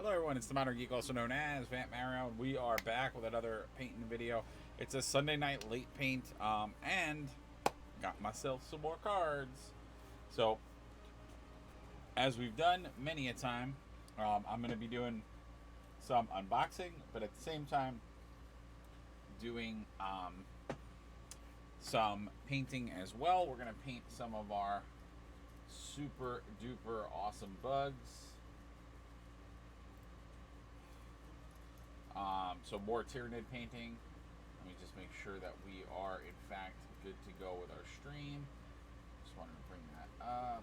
Hello everyone, it's the Modern Geek, also known as Vamp Mario, and we are back with another painting video. It's a Sunday night late paint, and got myself some more cards. So, as we've done many a time, I'm going to be doing some unboxing, but at the same time, doing some painting as well. We're going to paint some of our super duper awesome bugs. So more Tyranid painting. Let me just make sure that we are in fact good to go with our stream. Just wanted to bring that up.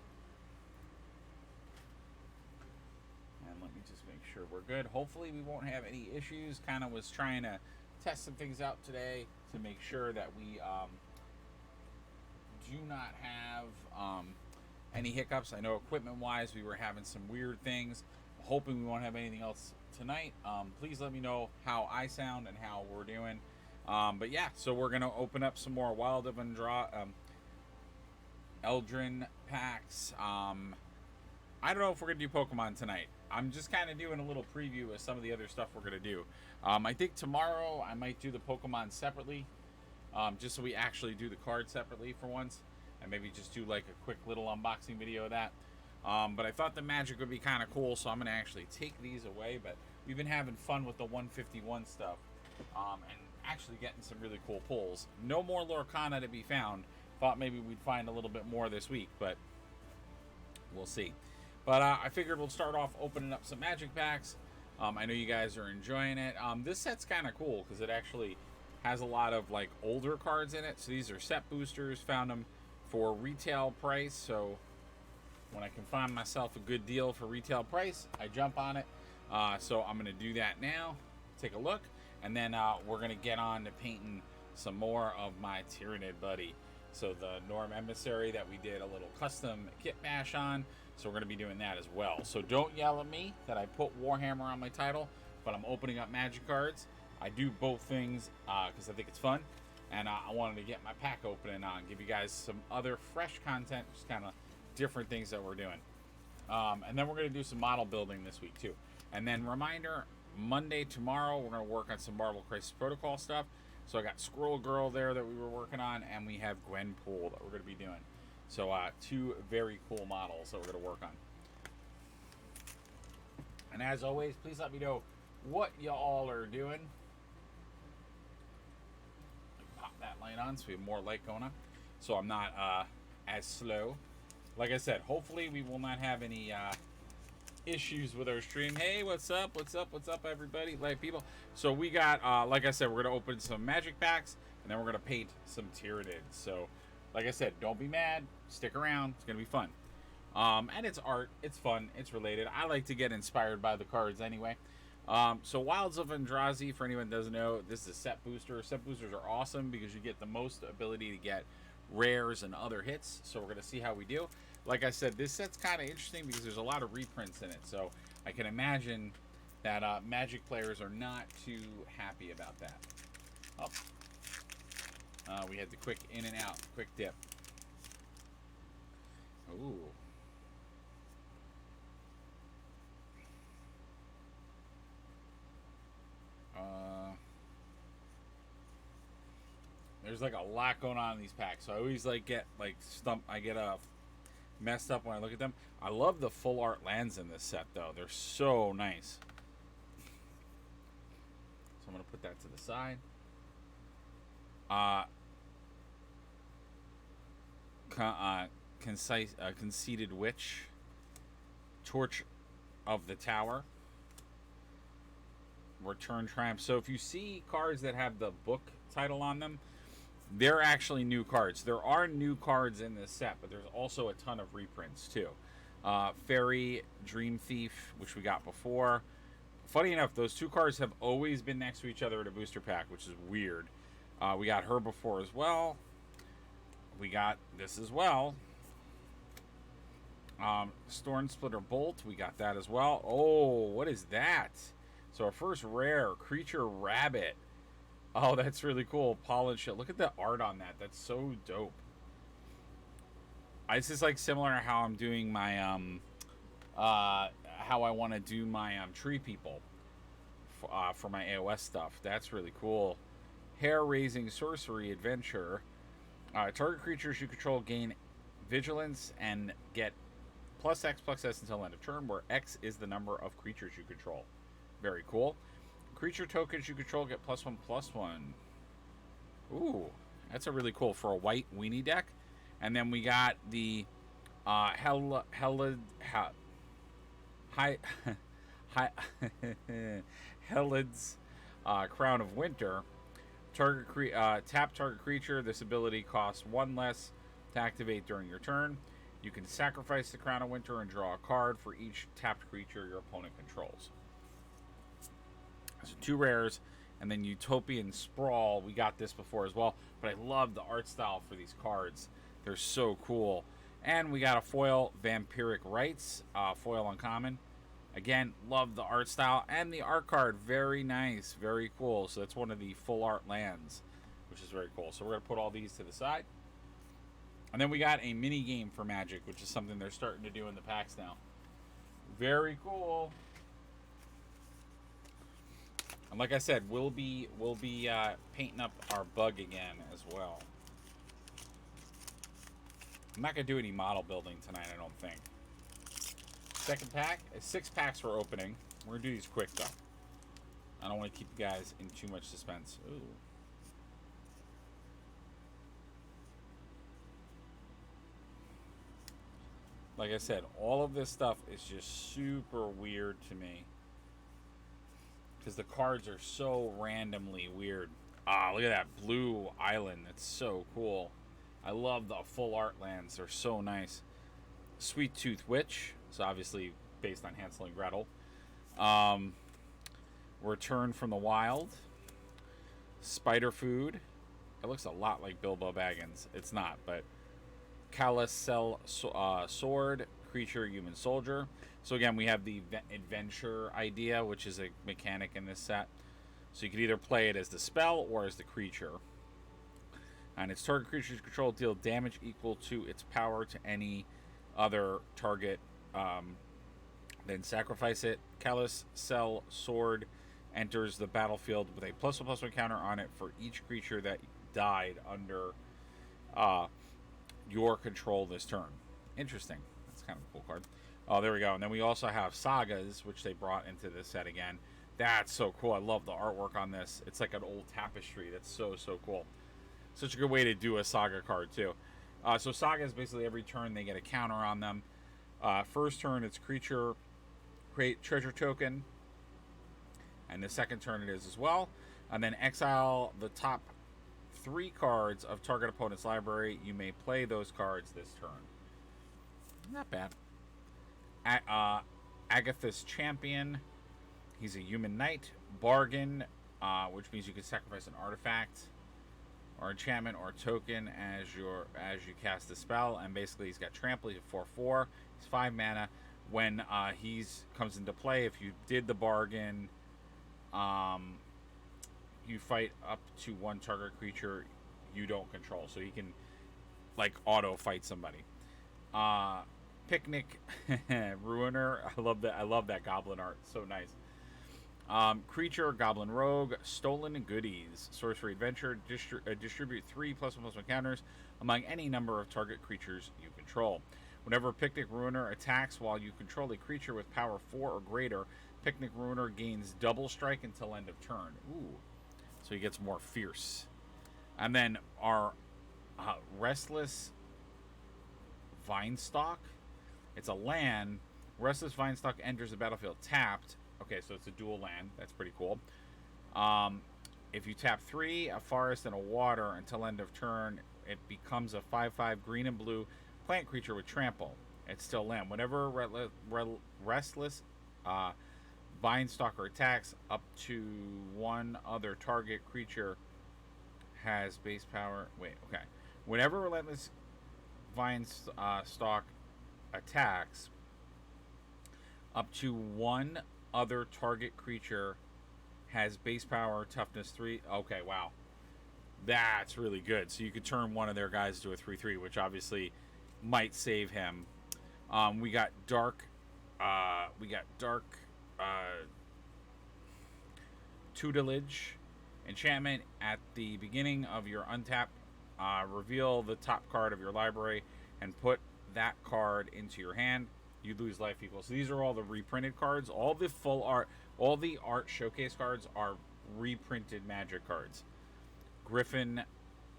And let me just make sure we're good. Hopefully we won't have any issues. Kind of was trying to test some things out today to make sure that we do not have any hiccups. I know equipment wise we were having some weird things. Hoping we won't have anything else tonight. Please let me know how I sound and how we're doing. But yeah, so we're gonna open up some more Wild of Eldrin packs. I don't know if we're gonna do Pokemon tonight. I'm just kind of doing a little preview of some of the other stuff we're gonna do. I think tomorrow I might do the Pokemon separately, just so we actually do the card separately for once, and maybe just do like a quick little unboxing video of that. But I thought the magic would be kind of cool, so I'm going to actually take these away. But we've been having fun with the 151 stuff, and actually getting some really cool pulls. No more Lorcana to be found. Thought maybe we'd find a little bit more this week, but we'll see. But I figured we'll start off opening up some magic packs. I know you guys are enjoying it. This set's kind of cool because it actually has a lot of like older cards in it. So these are set boosters. Found them for retail price, so when I can find myself a good deal for retail price, I jump on it. So I'm going to do that now. Take a look. And then we're going to get on to painting some more of my Tyranid buddy. So the Norm Emissary that we did a little custom kit bash on. So we're going to be doing that as well. So don't yell at me that I put Warhammer on my title, but I'm opening up magic cards. I do both things because I think it's fun. And I wanted to get my pack opening on, give you guys some other fresh content, just kind of different things that we're doing. And then we're going to do some model building this week too. And then reminder, Monday tomorrow we're going to work on some Marvel Crisis Protocol stuff. So I got Squirrel Girl there that we were working on, and we have Gwenpool that we're going to be doing. So two very cool models that we're going to work on. And as always, please let me know what y'all are doing. Pop that light on so we have more light going on, so I'm not as slow. Like I said, hopefully we will not have any issues with our stream. Hey, what's up? What's up? What's up, everybody? Live people. So we got, like I said, we're going to open some magic packs, and then we're going to paint some Tyranids. So, like I said, don't be mad. Stick around. It's going to be fun. And it's art. It's fun. It's related. I like to get inspired by the cards anyway. So Wilds of Eldrazi, for anyone that doesn't know, this is a set booster. Set boosters are awesome because you get the most ability to get rares and other hits. So we're going to see how we do. Like I said, this set's kind of interesting because there's a lot of reprints in it. So I can imagine that Magic players are not too happy about that. Oh. We had the quick in and out, quick dip. Ooh. There's like a lot going on in these packs, so I always like get like messed up when I look at them. I love the full art lands in this set though. They're so nice. So I'm gonna put that to the side. Conceited Witch, Torch of the Tower, Return Triumph. So if you see cards that have the book title on them, they're actually new cards. There are new cards in this set, but there's also a ton of reprints too. Fairy, Dream Thief, which we got before. Funny enough, those two cards have always been next to each other in a booster pack, which is weird. We got her before as well. We got this as well. Storm Splitter Bolt, we got that as well. Oh, what is that? So our first rare, Creature Rabbit. Oh, that's really cool. Pollen shit. Look at the art on that. That's so dope. This is like similar to how I'm doing my how how I want to do my tree people for my AOS stuff. That's really cool. Hair-raising sorcery adventure. Target creatures you control gain vigilance and get +X/+S until end of turn, where X is the number of creatures you control. Very cool. Creature tokens you control get +1/+1. Ooh, that's a really cool for a white weenie deck. And then we got the Helad's Crown of Winter. Tap target creature. This ability costs 1 less to activate during your turn. You can sacrifice the Crown of Winter and draw a card for each tapped creature your opponent controls. So 2 rares, and then Utopian Sprawl. We got this before as well, but I love the art style for these cards. They're so cool. And we got a foil Vampiric Rites, foil uncommon. Again, love the art style and the art card. Very nice, very cool. So that's one of the full art lands, which is very cool. So we're going to put all these to the side. And then we got a mini game for Magic, which is something they're starting to do in the packs now. Very cool. And like I said, we'll be painting up our bug again as well. I'm not going to do any model building tonight, I don't think. Second pack. 6 packs we're opening. We're going to do these quick, though. I don't want to keep you guys in too much suspense. Ooh. Like I said, all of this stuff is just super weird to me. Because the cards are so randomly weird. Ah, look at that blue island. That's so cool. I love the full art lands. They're so nice. Sweet Tooth Witch. It's obviously based on Hansel and Gretel. Return from the Wild. Spider Food. It looks a lot like Bilbo Baggins. It's not, but Calicel Sword. Creature, Human Soldier. So again, we have the adventure idea, which is a mechanic in this set. So you can either play it as the spell or as the creature. And its target creature's control deal damage equal to its power to any other target. Then sacrifice it. Calicel Sword enters the battlefield with a +1/+1 counter on it for each creature that died under your control this turn. Interesting. That's kind of a cool card. Oh, there we go. And then we also have Sagas, which they brought into this set again. That's so cool. I love the artwork on this. It's like an old tapestry. That's so, so cool. Such a good way to do a Saga card, too. So Saga is basically every turn they get a counter on them. First turn, it's creature, create treasure token. And the second turn it is as well. And then exile the top 3 cards of target opponent's library. You may play those cards this turn. Not bad. Agatha's Champion. He's a human knight. Bargain, which means you can sacrifice an artifact or enchantment or token as you cast the spell. And basically he's got trample. He's 4/4. He's 5 mana. When comes into play, if you did the bargain, you fight up to 1 target creature you don't control. So he can like auto fight somebody. Picnic Ruiner. I love that goblin art. So nice. Creature, Goblin Rogue, Stolen Goodies, Sorcery Adventure, distribute 3 +1/+1 counters among any number of target creatures you control. Whenever Picnic Ruiner attacks while you control a creature with power 4 or greater, Picnic Ruiner gains double strike until end of turn. Ooh. So he gets more fierce. And then our Restless Vinestalk. It's a land. Restless Vinestalk enters the battlefield tapped. Okay, so it's a dual land. That's pretty cool. If you tap 3, a forest, and a water until end of turn, it becomes a 5/5 green and blue plant creature with trample. It's still land. Whenever Restless Vinestalker attacks, up to 1 other target creature has base power. Wait, okay. Whenever Relentless Vinestalk attacks, up to 1 other target creature has base power, toughness 3. Okay, wow. That's really good. So you could turn one of their guys to a 3/3, which obviously might save him. We got Dark We got Dark Tutelage enchantment. At the beginning of your untap, reveal the top card of your library and put that card into your hand. You lose life equals. So these are all the reprinted cards. All the full art, all the art showcase cards are reprinted Magic cards. Griffin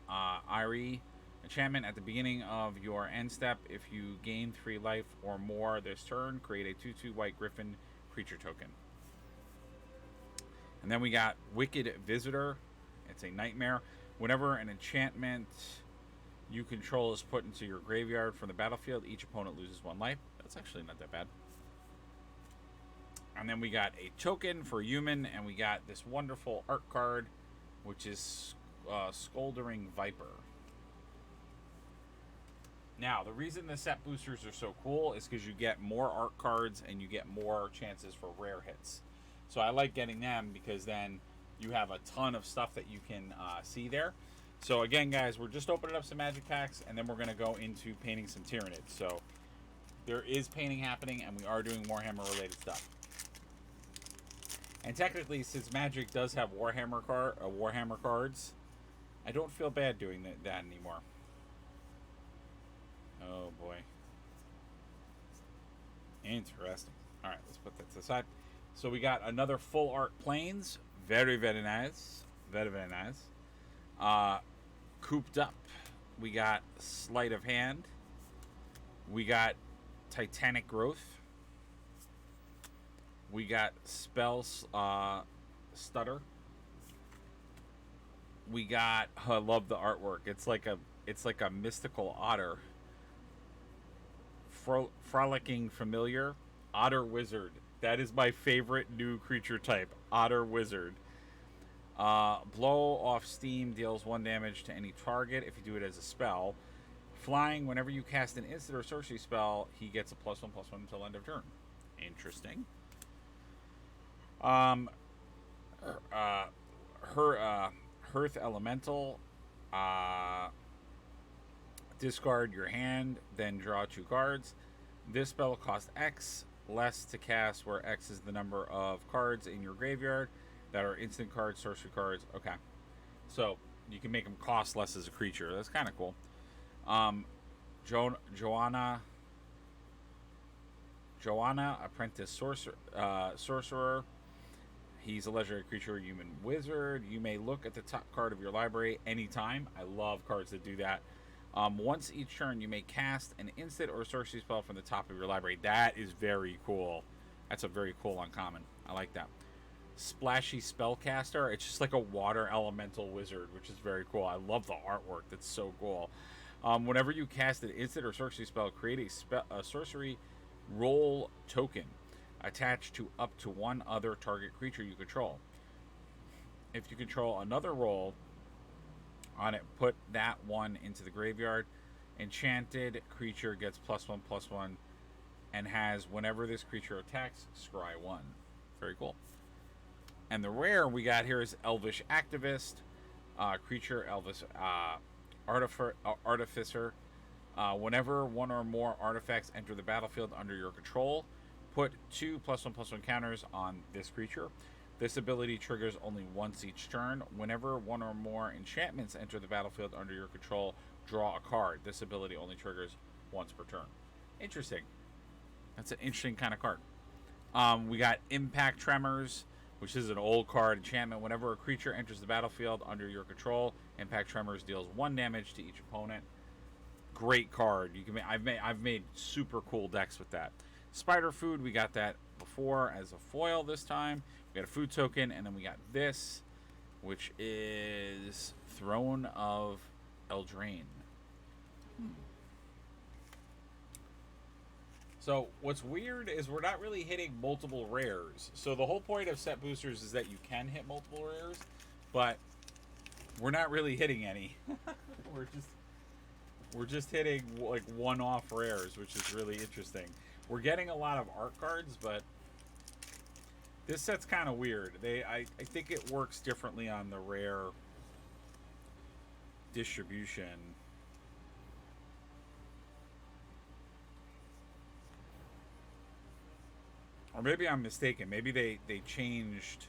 Irie enchantment. At the beginning of your end step, if you gain 3 life or more this turn, create a 2/2 white Griffin creature token. And then we got Wicked Visitor. It's a nightmare. Whenever an enchantment you control is put into your graveyard from the battlefield, each opponent loses 1 life. That's actually not that bad. And then we got a token for human, and we got this wonderful art card, which is Scoldering Viper. Now, the reason the set boosters are so cool is because you get more art cards and you get more chances for rare hits. So I like getting them because then you have a ton of stuff that you can see there. So again, guys, we're just opening up some Magic packs, and then we're going to go into painting some Tyranids. So there is painting happening, and we are doing Warhammer-related stuff. And technically, since Magic does have Warhammer cards, I don't feel bad doing that anymore. Oh, boy. Interesting. All right, let's put that to the side. So we got another full art Plains. Very, very nice. Very, very nice. Cooped Up. We got Sleight of Hand. We got Titanic Growth. We got Spell Stutter. We got, I love the artwork. It's like a mystical otter. Frolicking Familiar. Otter Wizard. That is my favorite new creature type. Otter Wizard. Blow off steam deals 1 damage to any target if you do it as a spell. Flying, whenever you cast an instant or sorcery spell, he gets a +1/+1 until end of turn. Interesting. Hearth Elemental. Discard your hand, then draw 2 cards. This spell costs X, less to cast, where X is the number of cards in your graveyard that are instant cards, sorcery cards. Okay. So you can make them cost less as a creature. That's kind of cool. Joanna, Apprentice Sorcerer. He's a legendary creature, human wizard. You may look at the top card of your library anytime. I love cards that do that. Once each turn, you may cast an instant or sorcery spell from the top of your library. That is very cool. That's a very cool uncommon. I like that. Splashy Spellcaster. It's just like a water elemental wizard, which is very cool. I love the artwork. That's so cool. Whenever you cast an instant or sorcery spell, create a sorcery roll token attached to up to 1 other target creature you control. If you control another roll on it, put that one into the graveyard. Enchanted creature gets +1/+1 and has, whenever this creature attacks, scry 1. Very cool. And the rare we got here is Elvish Activist. Creature Elvish Artificer. Whenever 1 or more artifacts enter the battlefield under your control, put 2 +1/+1 counters on this creature. This ability triggers only once each turn. Whenever 1 or more enchantments enter the battlefield under your control, draw a card. This ability only triggers once per turn. Interesting. That's an interesting kind of card. We got Impact Tremors, which is an old card enchantment. Whenever a creature enters the battlefield under your control, Impact Tremors deals 1 damage to each opponent. Great card. You can I've made super cool decks with that. Spider Food, we got that before as a foil this time. We got a food token, and then we got this, which is Throne of Eldraine. So what's weird is we're not really hitting multiple rares. So the whole point of set boosters is that you can hit multiple rares, but we're not really hitting any. we're just hitting like one-off rares, which is really interesting. We're getting a lot of art cards, but this set's kind of weird. I think it works differently on the rare distribution. or maybe I'm mistaken. Maybe they changed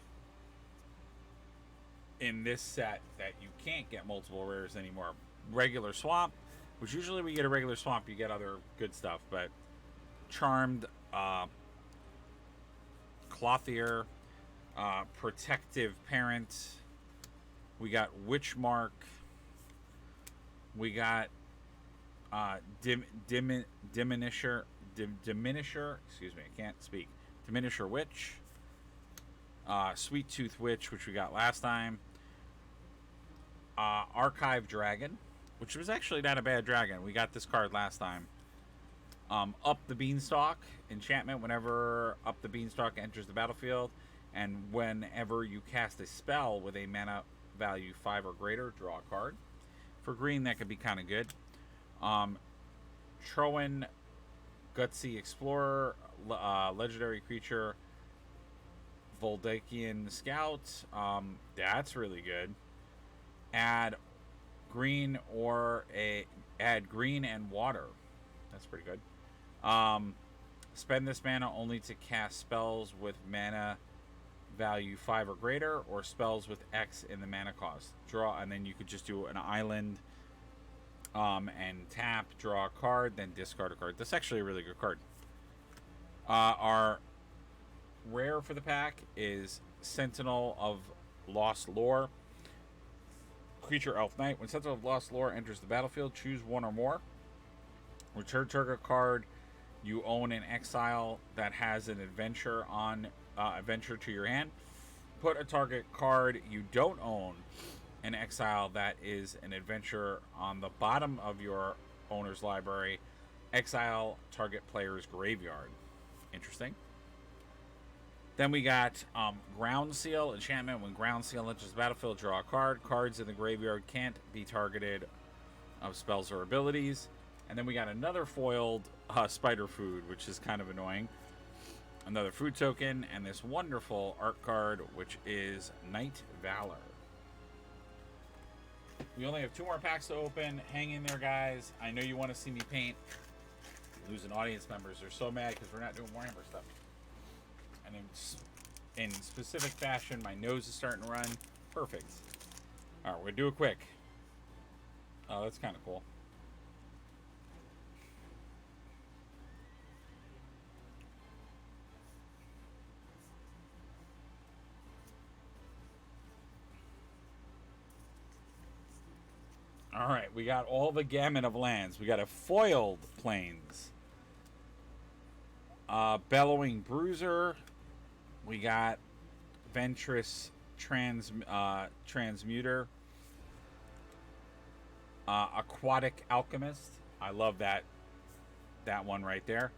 in this set that you can't get multiple rares anymore. Regular swamp, which usually we get a regular swamp, you get other good stuff, but charmed, clothier, protective parent. We got Witchmark. We got Diminisher. Excuse me, I can't speak. Diminisher Witch. Sweet Tooth Witch, which we got last time. Archive Dragon, which was actually not a bad dragon. We got this card last time. Up the Beanstalk enchantment. Whenever Up the Beanstalk enters the battlefield, and whenever you cast a spell with a mana value 5 or greater, draw a card. For green, that could be kind of good. Trowan, Gutsy Explorer, legendary creature, Voldakian Scout. That's really good. Add green and water. That's pretty good. Spend this mana only to cast spells with mana value 5 or greater, or spells with X in the mana cost. Draw, and then you could just do an island, and tap, draw a card, then discard a card. That's actually a really good card. Our rare for the pack is Sentinel of Lost Lore. Creature Elf Knight. When Sentinel of Lost Lore enters the battlefield, choose one or more. Return target card you own in exile that has an adventure to your hand. Put a target card you don't own in exile that is an adventure on the bottom of your owner's library. Exile target player's graveyard. Interesting. Then we got Ground Seal enchantment. When Ground Seal enters the battlefield, draw a card. Cards in the graveyard can't be targeted of spells or abilities. And then we got another foiled Spider Food, which is kind of annoying. Another food token, and this wonderful art card, which is Night Valor. We only have 2 more packs to open. Hang in there, guys. I know you want to see me paint. Losing audience members. They're so mad because we're not doing Warhammer stuff. And in specific fashion, my nose is starting to run. Perfect. All right, we'll do it quick. Oh, that's kind of cool. All right, we got all the gamut of lands. We got a foiled Plains. Bellowing Bruiser. We got Ventress Transmuter. Aquatic Alchemist. I love that one right there.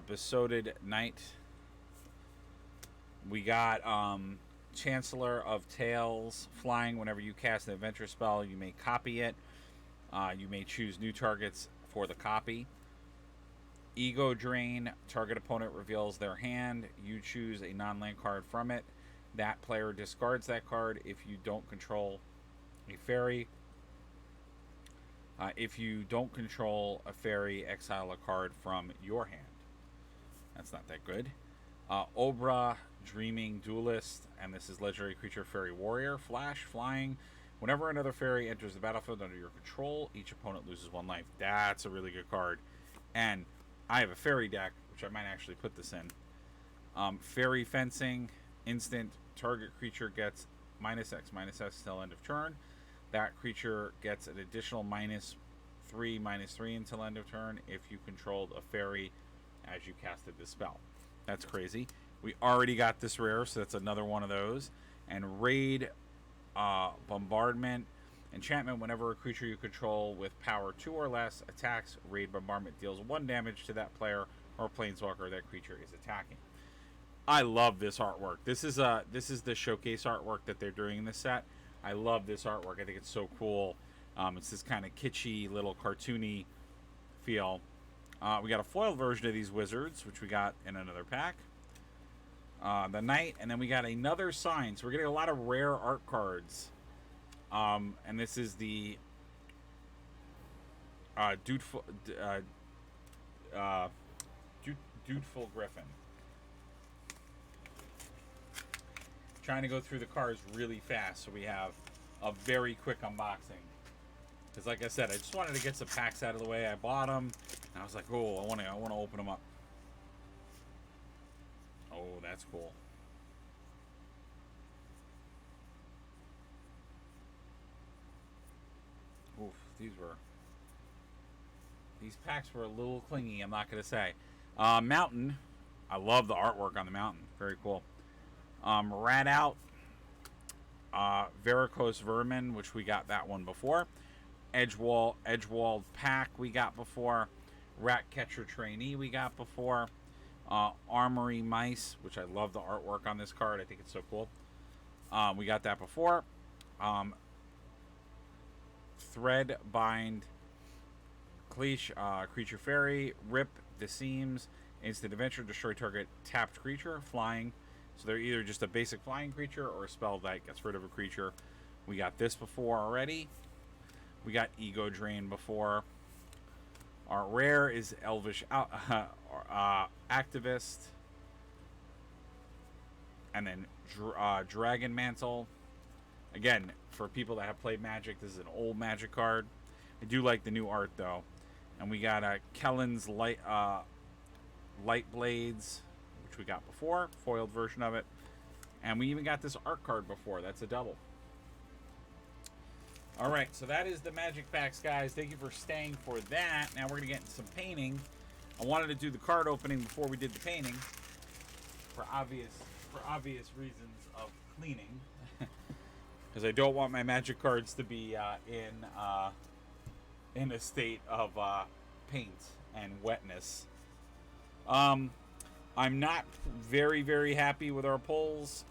Besotted Knight. We got Chancellor of Tales. Flying. Whenever you cast an adventure spell, you may copy it. You may choose new targets for the copy. Ego Drain. Target opponent reveals their hand. You choose a non-land card from it. That player discards that card if you don't control a fairy. If you don't control a fairy, exile a card from your hand. That's not that good. Obra, Dreaming Duelist, and this is legendary creature Fairy Warrior. Flash, flying. Whenever another fairy enters the battlefield under your control, each opponent loses 1 life. That's a really good card. And I have a fairy deck, which I might actually put this in. Fairy Fencing, instant. Target creature gets -X/-S till end of turn. That creature gets an additional -3/-3 until end of turn if you controlled a fairy as you casted this spell. That's crazy. We already got this rare, so that's another one of those. And Raid Bombardment. Enchantment. Whenever a creature you control with power 2 or less attacks, Raid Bombardment deals 1 damage to that player or planeswalker that creature is attacking. I love this artwork. This is the showcase artwork that they're doing in this set. I love this artwork. I think it's so cool. It's this kind of kitschy, little cartoony feel. We got a foil version of these wizards, which we got in another pack. The Knight, and then we got another sign. So we're getting a lot of rare art cards. And this is the Dutiful Griffin. Trying to go through the cars really fast so we have a very quick unboxing. Because like I said, I just wanted to get some packs out of the way. I bought them, and I was like, oh, I want to open them up. Oh, that's cool. Oof, these packs were a little clingy, I'm not going to say. Mountain. I love the artwork on the mountain. Very cool. Rat Out. Varicose Vermin, which we got that one before. Edgewalled Pack we got before. Rat Catcher Trainee we got before. Armory Mice, which I love the artwork on this card. I think it's so cool. We got that before. Thread Bind Creature Fairy. Rip the Seams. Instant Adventure. Destroy target tapped creature. Flying. So they're either just a basic flying creature or a spell that gets rid of a creature. We got this before already. We got Ego Drain before. Our rare is Elvish Activist. And then Dragon Mantle. Again, for people that have played Magic, this is an old Magic card. I do like the new art, though. And we got Kellen's Light Blades, which we got before. Foiled version of it. And we even got this art card before. That's a double. Alright, so that is the Magic Packs, guys. Thank you for staying for that. Now we're going to get into some painting. I wanted to do the card opening before we did the painting. For obvious reasons of cleaning. Because I don't want my Magic cards to be in a state of paint and wetness. I'm not very, very happy with our pulls.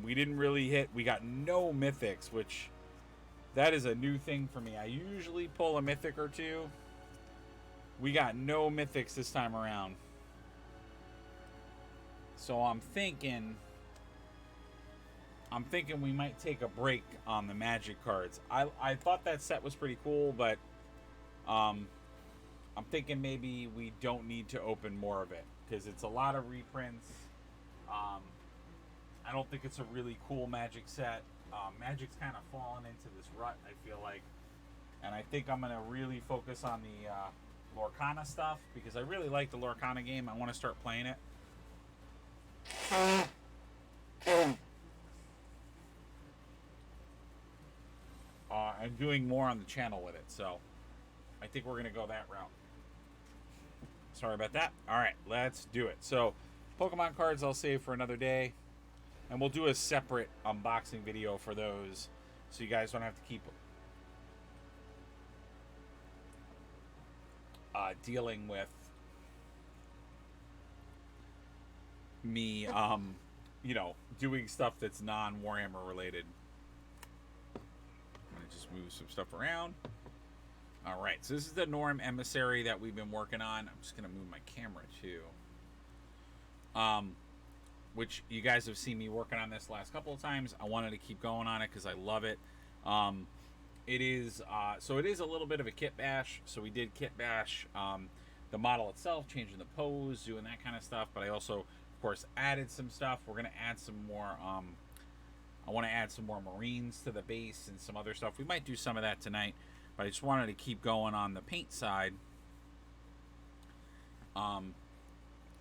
We didn't really hit. We got no mythics, which that is a new thing for me. I usually pull a mythic or two. We got no mythics this time around. So I'm thinking we might take a break on the Magic cards. I thought that set was pretty cool, but I'm thinking maybe we don't need to open more of it because it's a lot of reprints. I don't think it's a really cool Magic set. Magic's kind of fallen into this rut, I feel like. And I think I'm going to really focus on the Lorcana stuff because I really like the Lorcana game. I want to start playing it. And doing more on the channel with it. So I think we're going to go that route. Sorry about that. All right, let's do it. So Pokemon cards I'll save for another day. And we'll do a separate unboxing video for those so you guys don't have to keep dealing with me, doing stuff that's non-Warhammer related. I'm going to just move some stuff around. All right, so this is the Norm Emissary that we've been working on. I'm just going to move my camera too. Which you guys have seen me working on this last couple of times. I wanted to keep going on it because I love it. It is a little bit of a kit bash. So we did kit bash the model itself, changing the pose, doing that kind of stuff. But I also, of course, added some stuff. We're going to add some more. I want to add some more Marines to the base and some other stuff. We might do some of that tonight. But I just wanted to keep going on the paint side.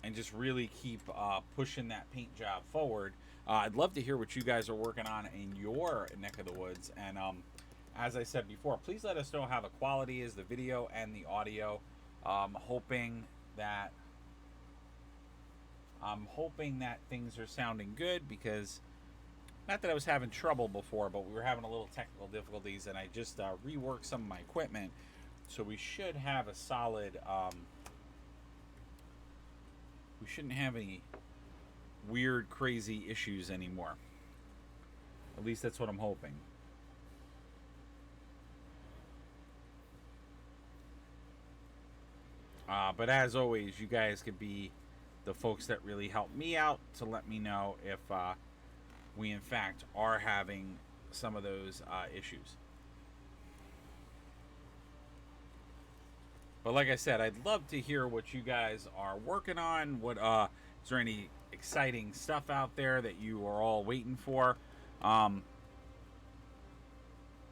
And just really keep pushing that paint job forward. I'd love to hear what you guys are working on in your neck of the woods. And as I said before, please let us know how the quality is, the video and the audio. I'm hoping that things are sounding good because not that I was having trouble before, but we were having a little technical difficulties, and I just reworked some of my equipment, so we should have a solid. We shouldn't have any weird, crazy issues anymore. At least that's what I'm hoping. But as always, you guys could be the folks that really help me out to let me know if we in fact are having some of those issues. But like I said, I'd love to hear what you guys are working on. What is there any exciting stuff out there that you are all waiting for? Um,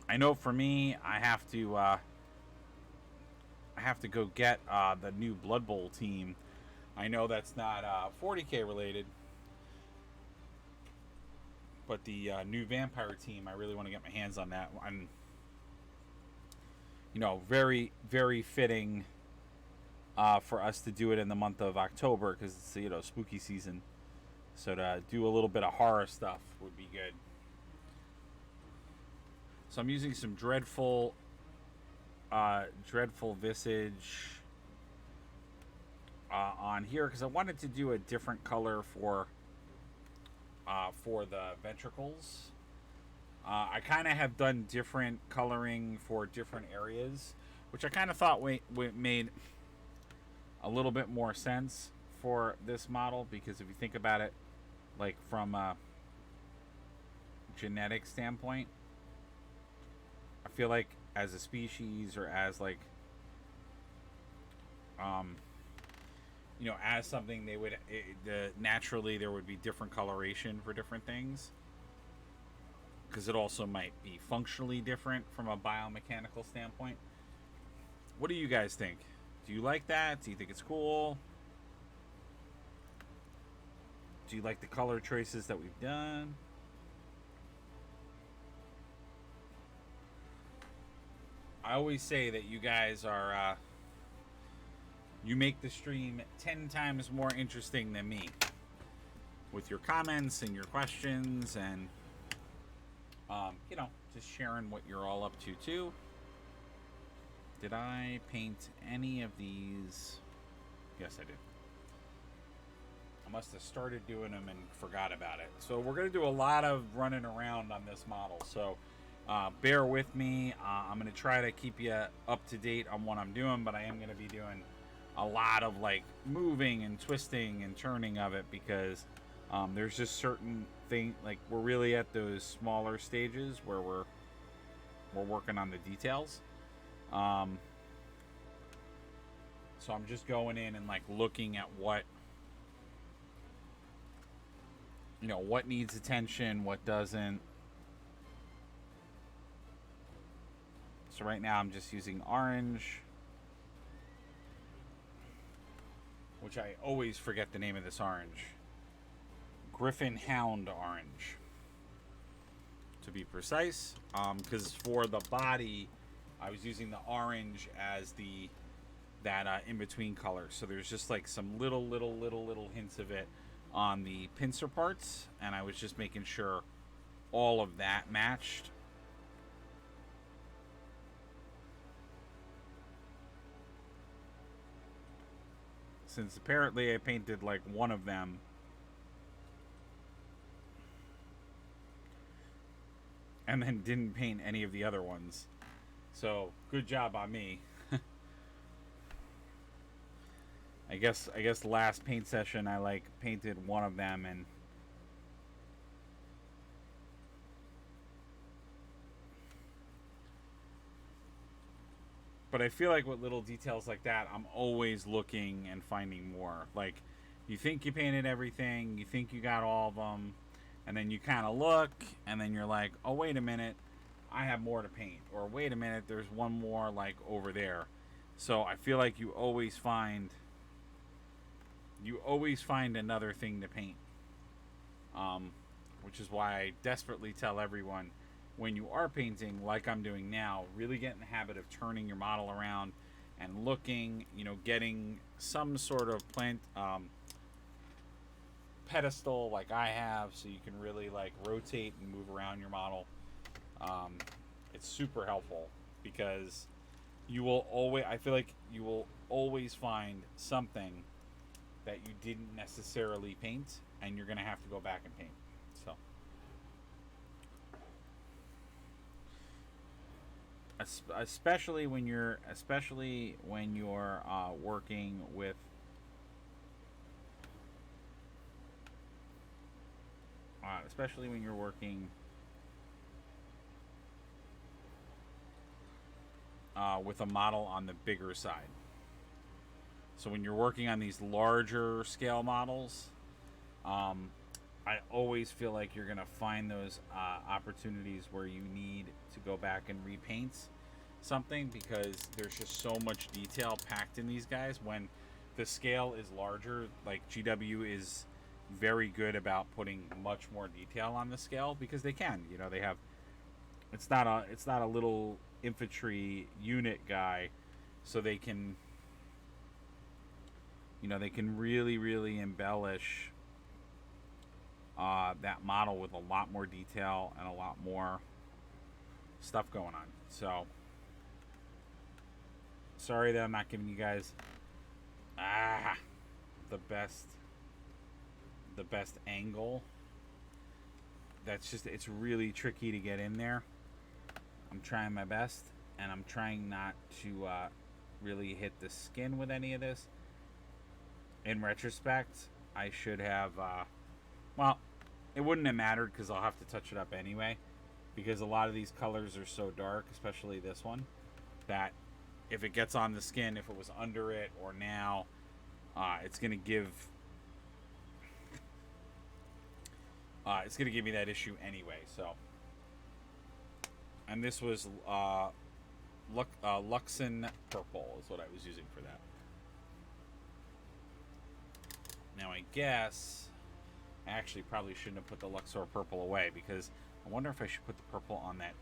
I know for me, I have to go get the new Blood Bowl team. I know that's not 40K related, but the new vampire team, I really want to get my hands on that. I'm, very very fitting for us to do it in the month of October because it's spooky season. So to do a little bit of horror stuff would be good. So I'm using some dreadful visage on here because I wanted to do a different color for the ventricles. I kind of have done different coloring for different areas, which I kind of thought made a little bit more sense for this model because if you think about it, like from a genetic standpoint, I feel like as a species or as like as something they would naturally there would be different coloration for different things because it also might be functionally different from a biomechanical standpoint. What do you guys think? Do you like that? Do you think it's cool? Do you like the color choices that we've done? I always say that you guys are you make the stream 10 times more interesting than me with your comments and your questions and just sharing what you're all up to too. Did I paint any of these? Yes, I did. I must have started doing them and forgot about it. So we're going to do a lot of running around on this model. So bear with me. I'm going to try to keep you up to date on what I'm doing, but I am going to be doing a lot of like moving and twisting and turning of it because there's just certain things, like we're really at those smaller stages where we're working on the details. So I'm just going in and like looking at what what needs attention, what doesn't. So right now I'm just using orange, which I always forget the name of this orange. Griffin Hound orange, to be precise, because for the body I was using the orange as that in-between color. So there's just like some little hints of it on the pincer parts, and I was just making sure all of that matched. Since apparently I painted like one of them. And then didn't paint any of the other ones. So good job on me. I guess last paint session I like painted one of them and but I feel like with little details like that, I'm always looking and finding more. Like you think you painted everything, you think you got all of them, and then you kind of look and then you're like, "Oh, wait a minute. I have more to paint." Or wait a minute, there's one more like over there. So I feel like you always find another thing to paint, which is why I desperately tell everyone when you are painting like I'm doing now, really get in the habit of turning your model around and looking, getting some sort of plant pedestal like I have so you can really like rotate and move around your model. It's super helpful because I feel like you will always find something that you didn't necessarily paint and you're gonna have to go back and paint. So especially when you're working with with a model on the bigger side. So when you're working on these larger scale models, I always feel like you're gonna find those opportunities where you need to go back and repaint something, because there's just so much detail packed in these guys. When the scale is larger, like GW is very good about putting much more detail on the scale, because they can. You know, they have, it's not a little infantry unit guy, so they can, you know, they can really embellish that model with a lot more detail and a lot more stuff going on. So sorry that I'm not giving you guys the best angle. That's just, it's really tricky to get in there. I'm trying my best, and I'm trying not to really hit the skin with any of this. In retrospect, I should have well, it wouldn't have mattered because I'll have to touch it up anyway, because a lot of these colors are so dark, especially this one, that if it gets on the skin, if it was under it or now, it's gonna give me that issue anyway. So, and this was Luxon purple is what I was using for that. Now I guess I actually probably shouldn't have put the Luxor purple away, because I wonder if I should put the purple on that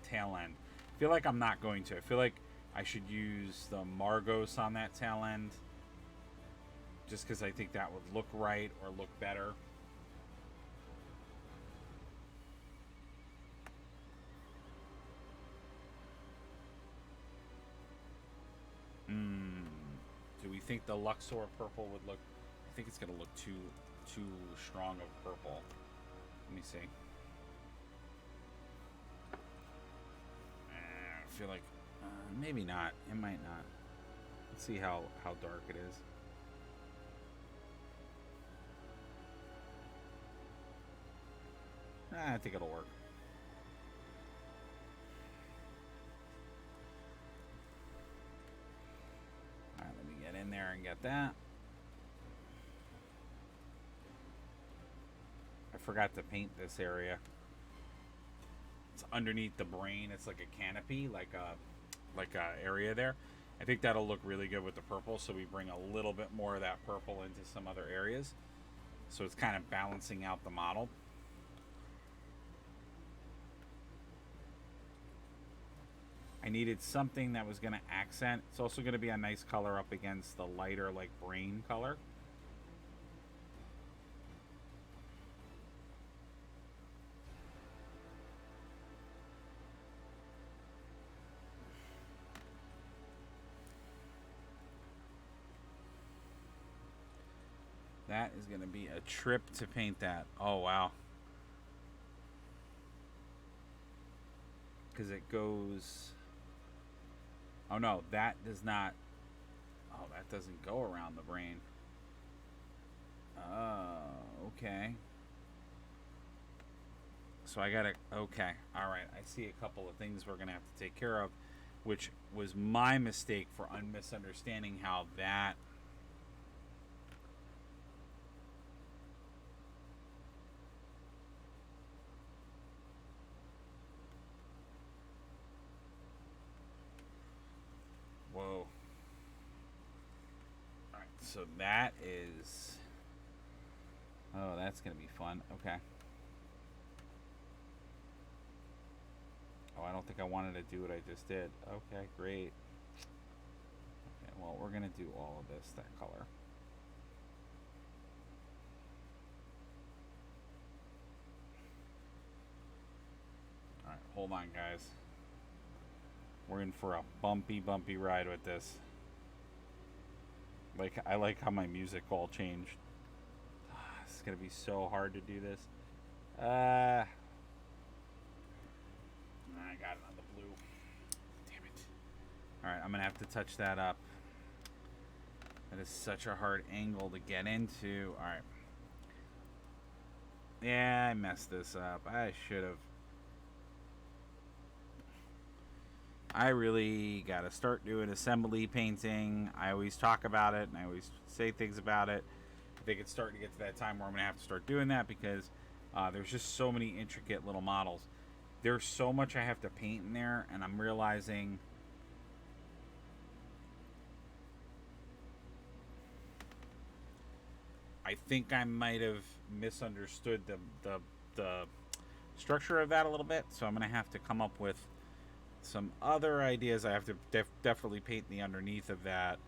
tail end. I feel like I'm not going to. I feel like I should use the Margos on that tail end, just because I think that would look right or look better. Do we think the Luxor purple would look... I think it's going to look too strong of purple. Let me see. I feel like maybe not. It might not. Let's see how dark it is. I think it'll work. Alright, let me get in there and get that. I forgot to paint this area. It's underneath the brain. It's like a canopy, like a area there. I think that'll look really good with the purple, so we bring a little bit more of that purple into some other areas. So it's kind of balancing out the model. I needed something that was going to accent. It's also going to be a nice color up against the lighter, like, brain color. That is going to be a trip to paint that. Oh, wow. Because it goes... Oh, no, that does not... Oh, that doesn't go around the brain. Oh, okay. So I gotta... Okay, alright. I see a couple of things we're going to have to take care of, which was my mistake for misunderstanding how that... Whoa. Alright, so that is... Oh, that's going to be fun. Okay. Oh, I don't think I wanted to do what I just did. Okay, great. Okay, well, we're going to do all of this, that color. Alright, hold on, guys. We're in for a bumpy ride with this. Like, I like how my music all changed. It's gonna be so hard to do this. I got it on the blue. Damn it. Alright, I'm gonna have to touch that up. That is such a hard angle to get into. Alright. Yeah, I messed this up. I should have. I really got to start doing assembly painting. I always talk about it and I always say things about it. I think it's starting to get to that time where I'm going to have to start doing that because there's just so many intricate little models. There's so much I have to paint in there, and I'm realizing I think I might have misunderstood the structure of that a little bit. So I'm going to have to come up with some other ideas. I have to definitely paint the underneath of that.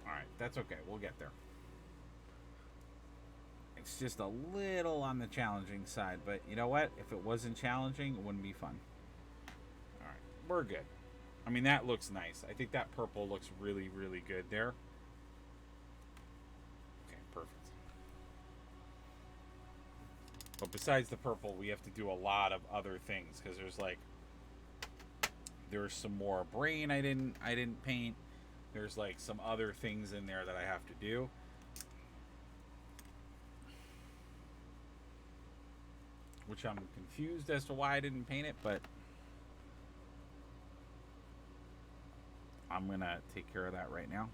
All right, that's okay. We'll get there. It's just a little on the challenging side, but you know what? If it wasn't challenging, it wouldn't be fun. All right, we're good. I mean, that looks nice. I think that purple looks really, really good there. Okay, perfect. But besides the purple, we have to do a lot of other things because there's some more brain I didn't paint. There's like some other things in there that I have to do. Which I'm confused as to why I didn't paint it, but I'm gonna take care of that right now.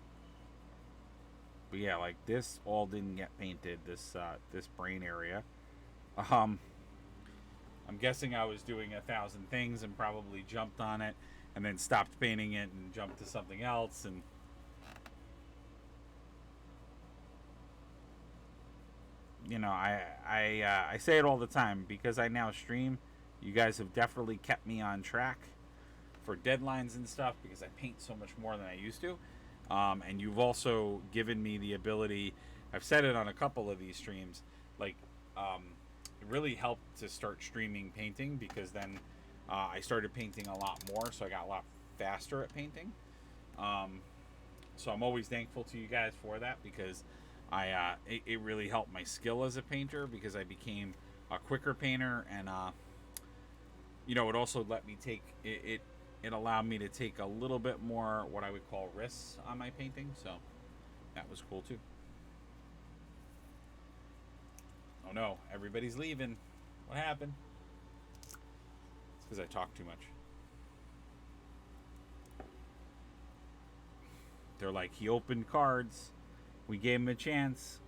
But yeah, like this all didn't get painted. This brain area. I'm guessing I was doing 1,000 things and probably jumped on it, and then stopped painting it and jumped to something else. And you know, I say it all the time because I now stream. You guys have definitely kept me on track for deadlines and stuff because I paint so much more than I used to. And you've also given me the ability. I've said it on a couple of these streams. Like, it really helped to start streaming painting because then I started painting a lot more, so I got a lot faster at painting. So I'm always thankful to you guys for that because it really helped my skill as a painter because I became a quicker painter, and you know, it also let me take it allowed me to take a little bit more what I would call risks on my painting, so that was cool too. Oh no, everybody's leaving. What happened? It's because I talk too much. They're like, he opened cards. We gave him a chance.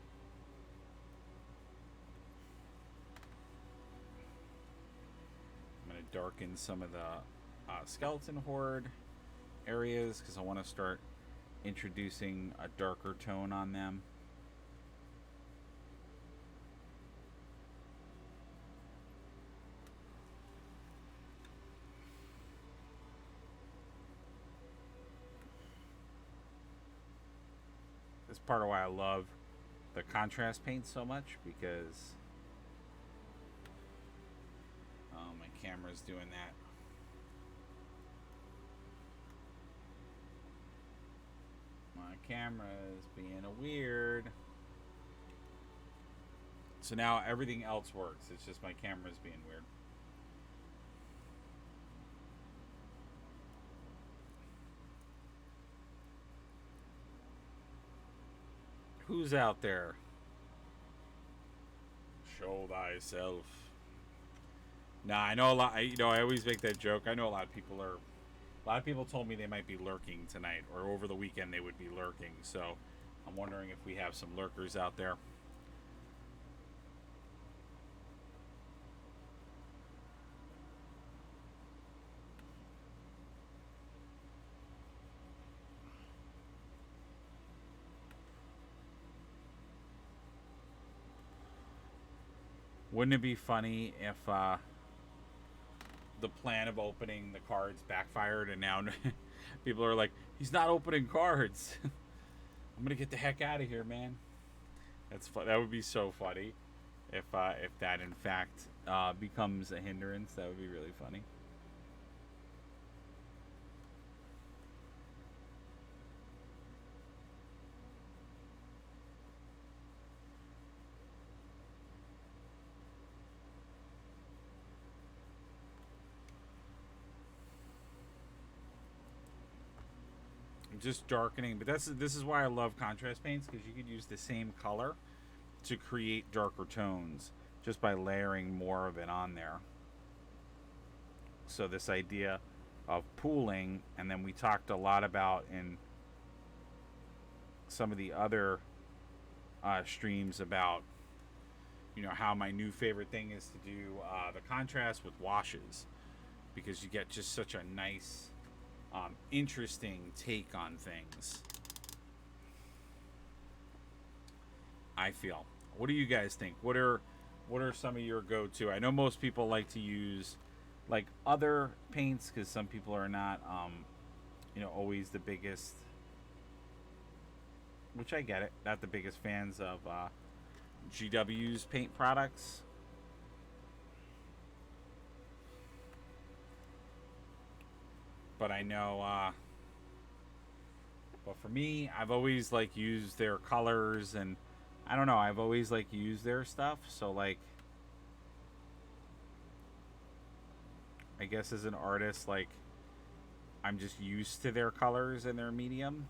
I'm going to darken some of the skeleton horde areas because I want to start introducing a darker tone on them. That's part of why I love the contrast paint so much because my camera's doing that. My camera's being a weird. So now everything else works. It's just my camera's being weird. Who's out there? Show thyself. Nah, I know a lot. I always make that joke. I know a lot of people are. A lot of people told me they might be lurking tonight, or over the weekend they would be lurking. So, I'm wondering if we have some lurkers out there. Wouldn't it be funny if the plan of opening the cards backfired and now people are like, he's not opening cards. I'm gonna get the heck out of here, man. That would be so funny if that in fact becomes a hindrance. That would be really funny. Just darkening, but this is why I love contrast paints because you could use the same color to create darker tones just by layering more of it on there. So this idea of pooling, and then we talked a lot about in some of the other streams about, you know, how my new favorite thing is to do the contrast with washes, because you get just such a nice, interesting take on things. I feel. What do you guys think? What are some of your go-to? I know most people like to use like other paints because some people are not, you know, always the biggest. Which I get it. Not the biggest fans of GW's paint products. But I know, but for me, I've always like used their colors, and I don't know, I've always like used their stuff. So like, I guess as an artist, like, I'm just used to their colors and their medium.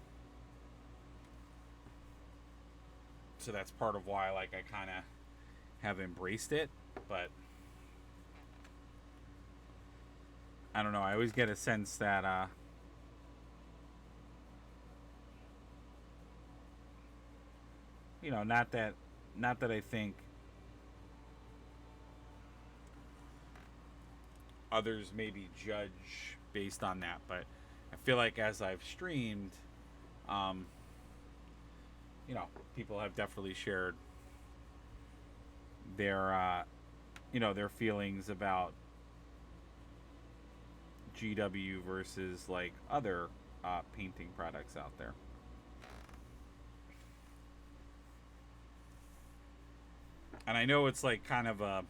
So that's part of why, like, I kind of have embraced it. But I don't know, I always get a sense that you know, not that I think others maybe judge based on that, but I feel like as I've streamed, um, you know, people have definitely shared their, you know, their feelings about GW versus like other painting products out there. And I know it's like kind of a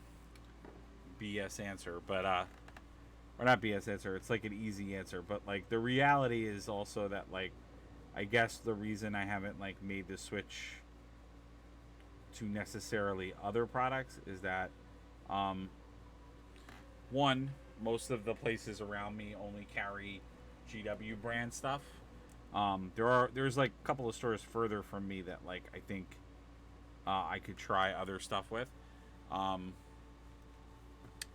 BS answer, but or not BS answer. It's like an easy answer, but like the reality is also that like I guess the reason I haven't like made the switch to necessarily other products is that um, one, most of the places around me only carry GW brand stuff. There's like a couple of stores further from me that like I think I could try other stuff with. Um,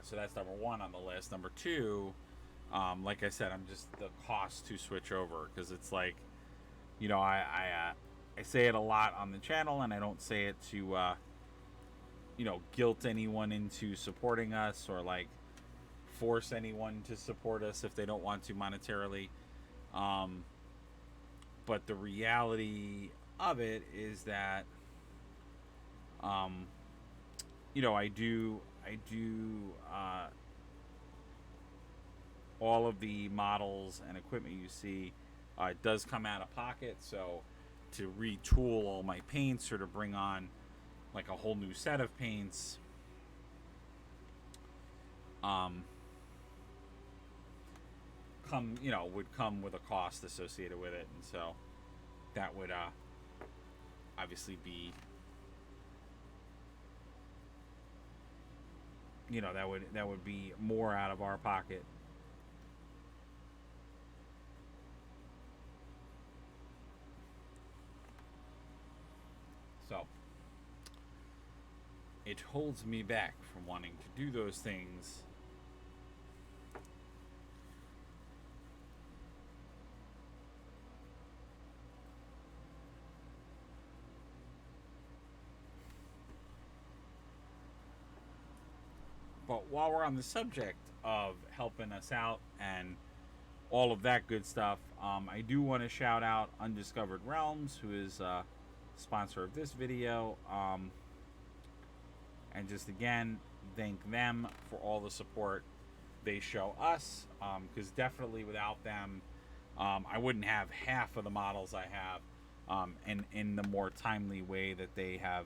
so that's number one on the list. Number two, like I said, I'm just the cost to switch over, because it's like, you know, I say it a lot on the channel, and I don't say it to you know, guilt anyone into supporting us, or like force anyone to support us if they don't want to monetarily. Um, but the reality of it is that, um, you know, I do all of the models and equipment you see. It does come out of pocket, so to retool all my paints or to bring on like a whole new set of paints, um, would come with a cost associated with it, and so that would obviously be, you know, that would be more out of our pocket. So it holds me back from wanting to do those things. But while we're on the subject of helping us out and all of that good stuff, I do want to shout out Undiscovered Realms, who is sponsor of this video, and just again thank them for all the support they show us, because definitely without them, I wouldn't have half of the models I have, and in the more timely way that they have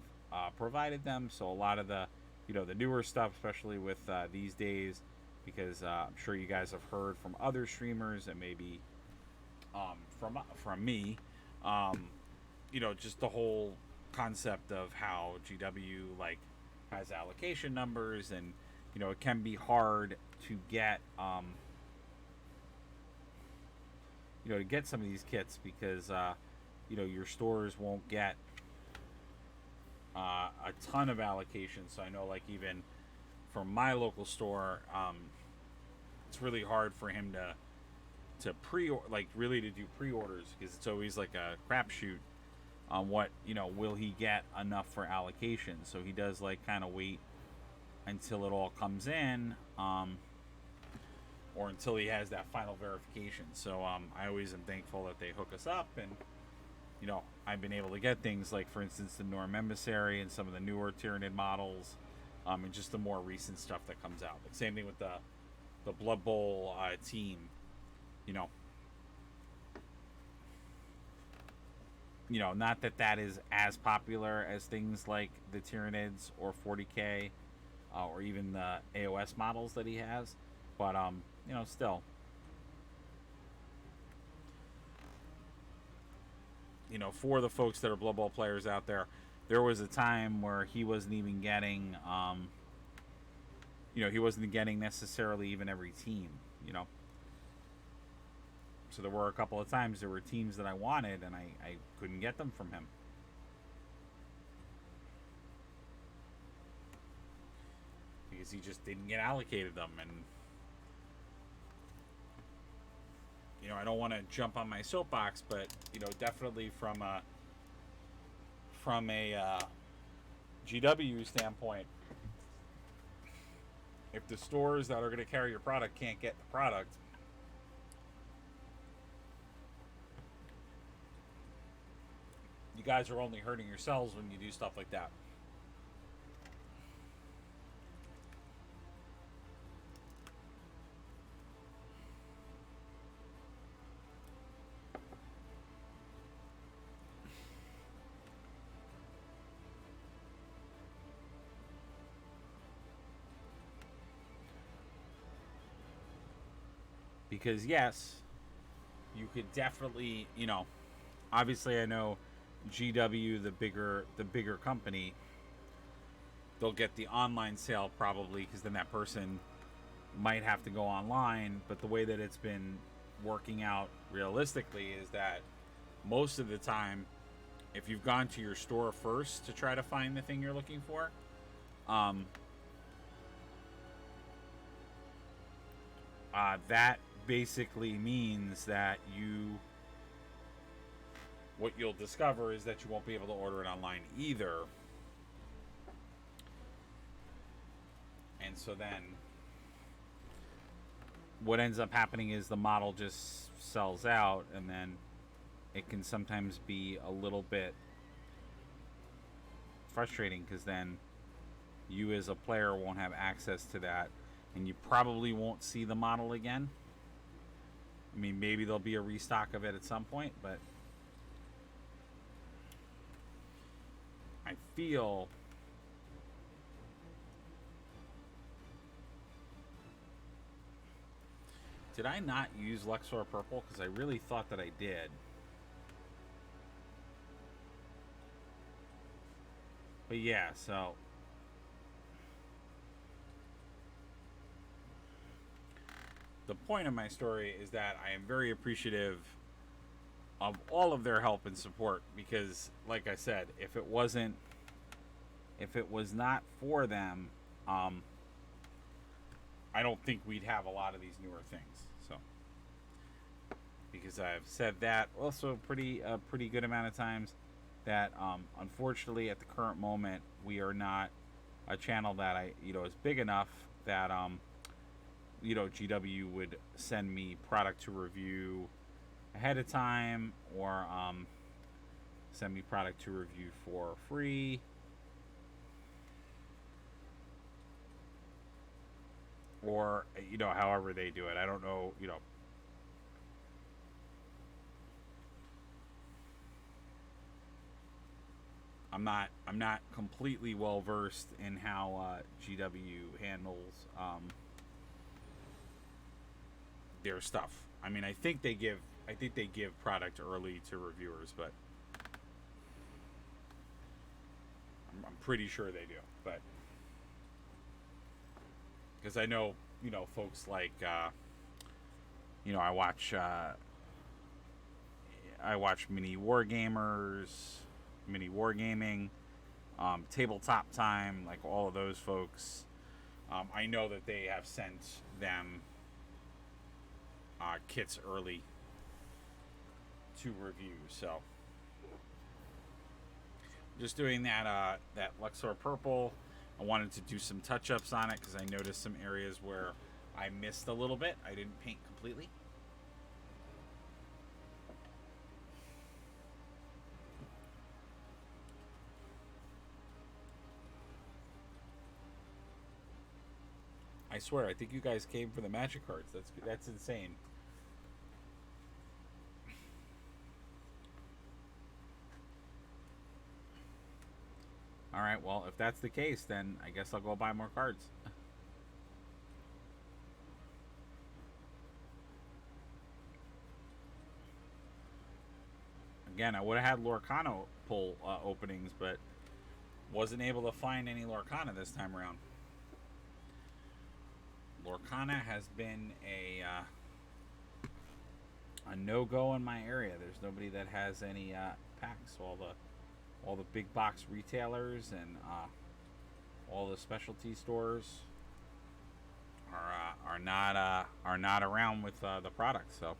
provided them. So a lot of the, you know, the newer stuff, especially with these days, because I'm sure you guys have heard from other streamers and maybe from me, you know, just the whole concept of how GW like has allocation numbers, and you know, it can be hard to get you know, to get some of these kits, because you know, your stores won't get a ton of allocation. So I know, like, even from my local store, it's really hard for him to really to do pre-orders, because it's always like a crapshoot on what, will he get enough for allocation. So he does like kind of wait until it all comes in, or until he has that final verification. So I always am thankful that they hook us up, and I've been able to get things like, for instance, the Norm Emissary and some of the newer Tyranid models, and just the more recent stuff that comes out. Like, same thing with the Blood Bowl team. Not that is as popular as things like the Tyranids or 40K, or even the AOS models that he has, but still, for the folks that are Blood Bowl players out there was a time where he wasn't even getting, he wasn't getting necessarily even every team, So there were a couple of times there were teams that I wanted, and I couldn't get them from him. Because he just didn't get allocated them, and I don't want to jump on my soapbox, but definitely from a GW standpoint, if the stores that are going to carry your product can't get the product, you guys are only hurting yourselves when you do stuff like that. Because yes, you could definitely, obviously I know GW, the bigger company, they'll get the online sale probably, because then that person might have to go online. But the way that it's been working out realistically is that most of the time, if you've gone to your store first to try to find the thing you're looking for, that basically means that what you'll discover is that you won't be able to order it online either. And so then what ends up happening is the model just sells out, and then it can sometimes be a little bit frustrating, because then you as a player won't have access to that, and you probably won't see the model again. I mean, maybe there'll be a restock of it at some point, but I feel did I not use Luxor Purple? Because I really thought that I did. But yeah, so the point of my story is that I am very appreciative of all of their help and support, because like I said, if it was not for them, I don't think we'd have a lot of these newer things. So, because I've said that also a pretty good amount of times, that unfortunately at the current moment we are not a channel that is big enough that GW would send me product to review ahead of time, or send me product to review for free, or however they do it. I don't know. I'm not completely well versed in how GW handles their stuff. I mean, I think they give product early to reviewers, but I'm pretty sure they do. But because I know, folks like I watch Mini Wargamers, Mini Wargaming, Tabletop Time, like all of those folks. I know that they have sent them kits early to review. So just doing that Luxor purple. I wanted to do some touch-ups on it because I noticed some areas where I missed a little bit. I didn't paint completely. I swear, I think you guys came for the Magic cards. That's insane. All right, well, if that's the case, then I guess I'll go buy more cards. Again, I would have had Lorcana pull openings, but wasn't able to find any Lorcana this time around. Lorcana has been a no-go in my area. There's nobody that has any packs. All the big box retailers and all the specialty stores are not around with the product. So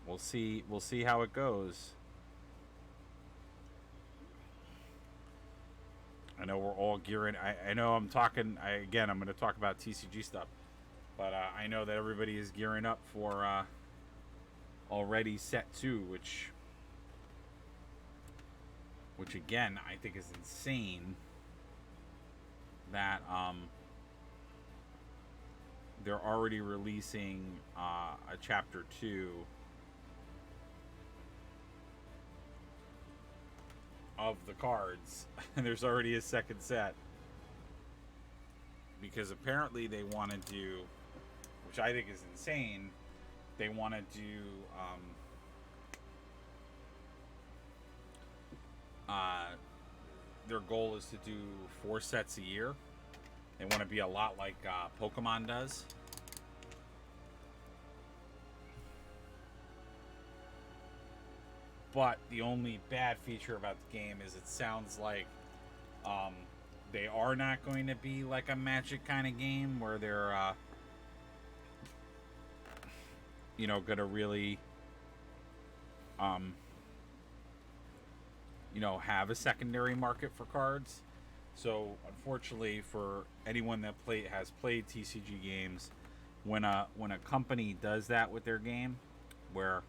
we'll see how it goes. I know we're all gearing. I know I'm talking. I'm going to talk about TCG stuff, but I know that everybody is gearing up for already set 2, which again I think is insane. That they're already releasing a chapter 2 of the cards, and there's already a second set, because apparently they want to do, which I think is insane, they want to do their goal is to do 4 sets a year. They want to be a lot like Pokemon does. But the only bad feature about the game is it sounds like they are not going to be like a Magic kind of game where they're going to really have a secondary market for cards. So unfortunately for anyone that has played TCG games, when a company does that with their game, where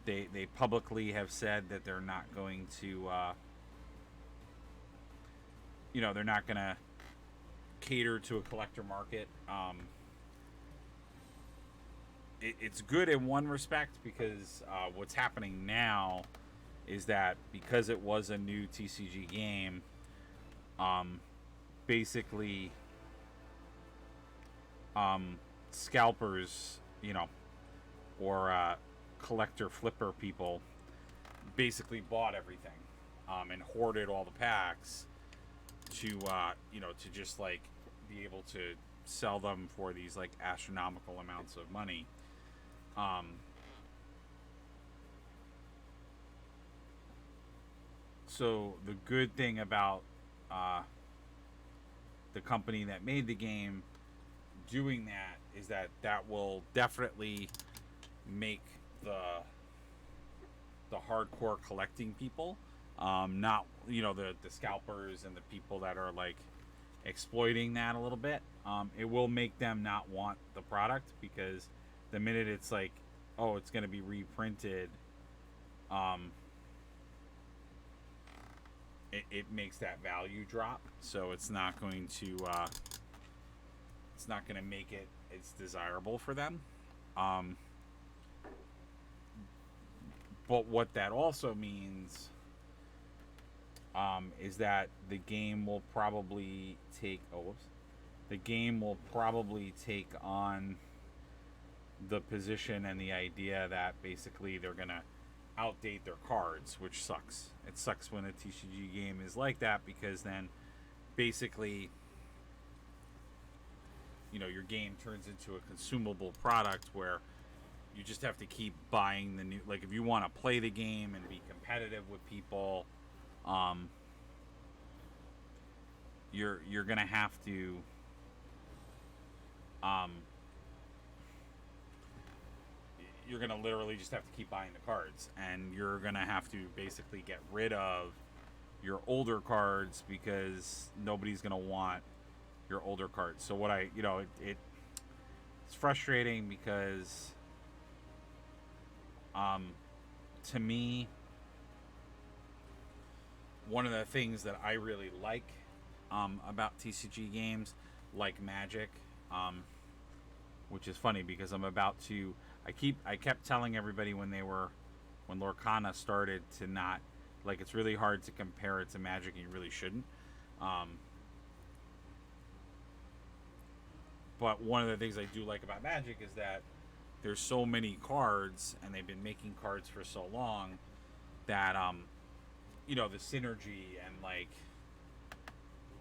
they publicly have said that they're not going to they're not going to cater to a collector market. It's good in one respect, because what's happening now is that because it was a new TCG game, basically scalpers, or collector flipper people basically bought everything and hoarded all the packs to to just like be able to sell them for these like astronomical amounts of money. So the good thing about the company that made the game doing that is that will definitely make the hardcore collecting people, not the scalpers and the people that are like exploiting that a little bit. It will make them not want the product, because the minute it's like, oh, it's going to be reprinted, it makes that value drop. So it's not going to make it as desirable for them. But what that also means is that the game will probably take on the position and the idea that basically they're gonna outdate their cards, which sucks. It sucks when a TCG game is like that, because then basically your game turns into a consumable product where you just have to keep buying the new, like if you want to play the game and be competitive with people, you're gonna have to um, you're gonna literally just have to keep buying the cards, and you're gonna have to basically get rid of your older cards because nobody's gonna want your older cards. So what I, it's frustrating because, um, to me, one of the things that I really like about TCG games, like Magic, which is funny because I'm about to. I kept telling everybody when Lorcana started to not, like, it's really hard to compare it to Magic, and you really shouldn't. Um, but one of the things I do like about Magic is that there's so many cards, and they've been making cards for so long that the synergy and, like,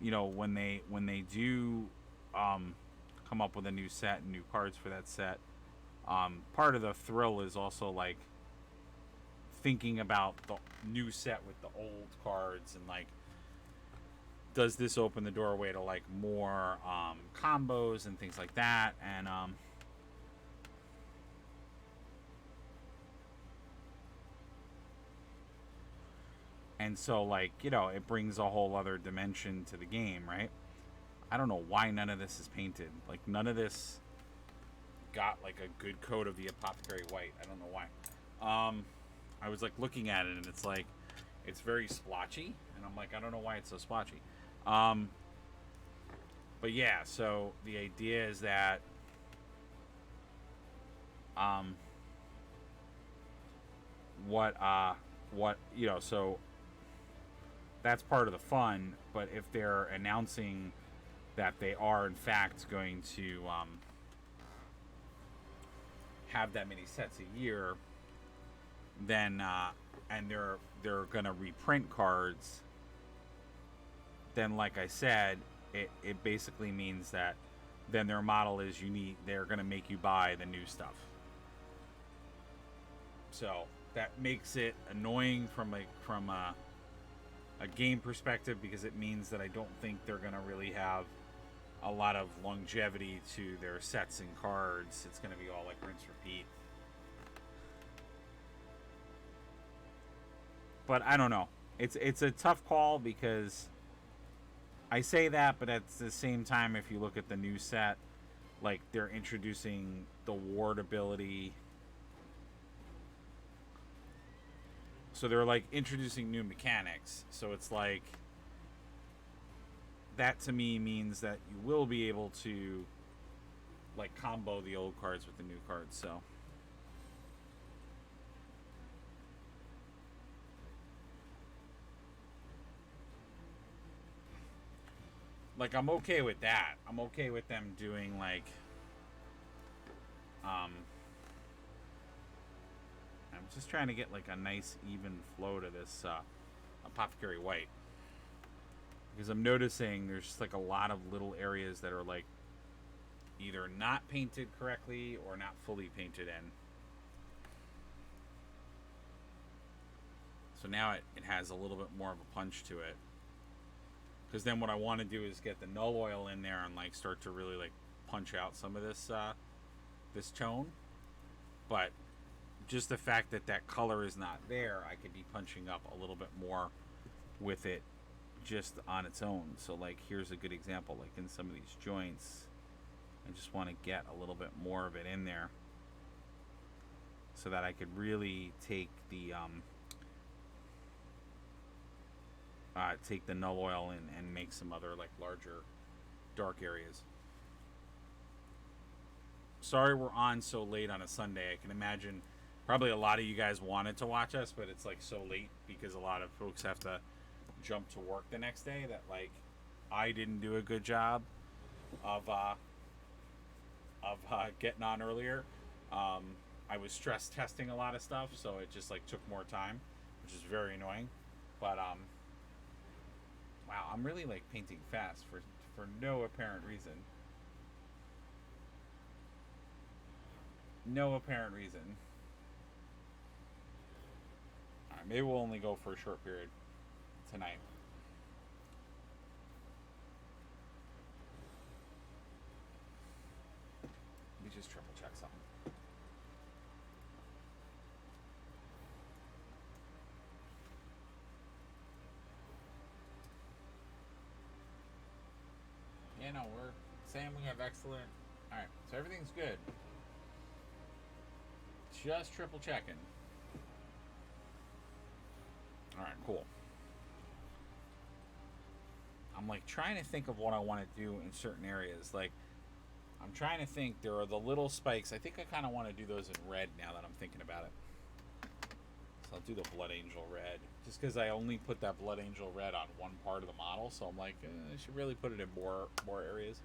when they do come up with a new set and new cards for that set, part of the thrill is also, like, thinking about the new set with the old cards, and, like, does this open the doorway to, like, more combos and things like that. And so, like, it brings a whole other dimension to the game, right? I don't know why none of this is painted. Like, none of this got, like, a good coat of the Apothecary White. I don't know why. I was, like, looking at it, and it's like, it's very splotchy, and I'm like, I don't know why it's so splotchy. But yeah, so the idea is that so that's part of the fun. But if they're announcing that they are in fact going to have that many sets a year, then and they're gonna reprint cards, then, like I said, it basically means that then their model is they're gonna make you buy the new stuff. So that makes it annoying from a game perspective, because it means that I don't think they're gonna really have a lot of longevity to their sets and cards. It's gonna be all like rinse repeat. But I don't know. It's a tough call, because I say that, but at the same time, if you look at the new set, like, they're introducing the ward ability. So they're, like, introducing new mechanics. So it's like, that to me means that you will be able to, like, combo the old cards with the new cards. So like, I'm okay with that. I'm okay with them doing, like, I'm just trying to get, like, a nice even flow to this Apothecary White, because I'm noticing there's just, like, a lot of little areas that are, like, either not painted correctly or not fully painted in. So now it has a little bit more of a punch to it. Because then what I want to do is get the null oil in there and, like, start to really, like, punch out some of this this tone. But just the fact that that color is not there, I could be punching up a little bit more with it just on its own. So, like, here's a good example. Like, in some of these joints, I just want to get a little bit more of it in there, so that I could really take the null oil and make some other, like, larger dark areas. Sorry we're on so late on a Sunday. I can imagine probably a lot of you guys wanted to watch us, but it's, like, so late because a lot of folks have to jump to work the next day, that, like, I didn't do a good job of getting on earlier. I was stress testing a lot of stuff, so it just, like, took more time, which is very annoying. But wow, I'm really, like, painting fast for no apparent reason. No apparent reason. All right, maybe we'll only go for a short period tonight. Yeah, no, we're saying we have excellent. All right, so everything's good. Just triple checking. All right, cool. I'm like trying to think of what I want to do in certain areas. Like, I'm trying to think. There are the little spikes. I think I kind of want to do those in red now that I'm thinking about it. So I'll do the Blood Angel red, just because I only put that Blood Angel red on one part of the model. So I'm like, I should really put it in more areas.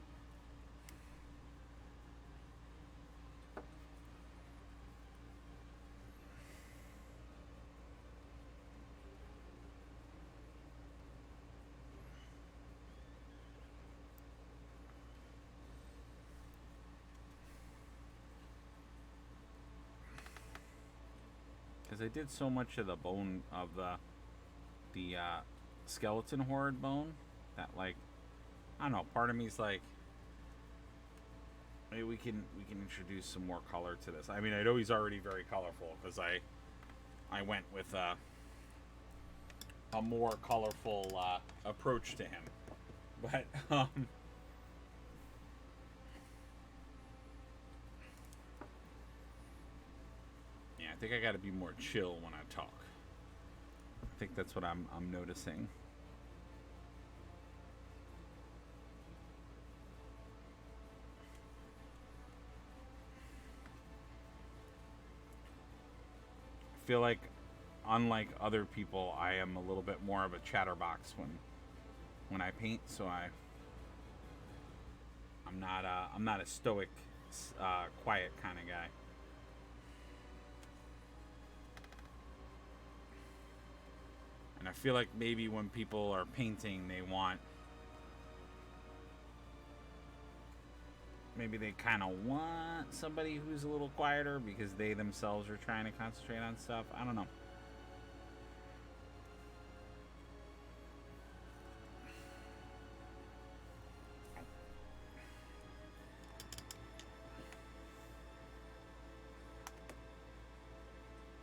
Because I did so much of the bone of the skeleton horde bone that, like, I don't know. Part of me's like, maybe we can introduce some more color to this. I mean, I know he's already very colorful because I went with a more colorful approach to him, but yeah, I think I got to be more chill when I talk. I think that's what I'm noticing. I feel like, unlike other people, I am a little bit more of a chatterbox when I paint. So I'm not a stoic, quiet kind of guy. And I feel like maybe when people are painting, maybe they kind of want somebody who's a little quieter because they themselves are trying to concentrate on stuff. I don't know.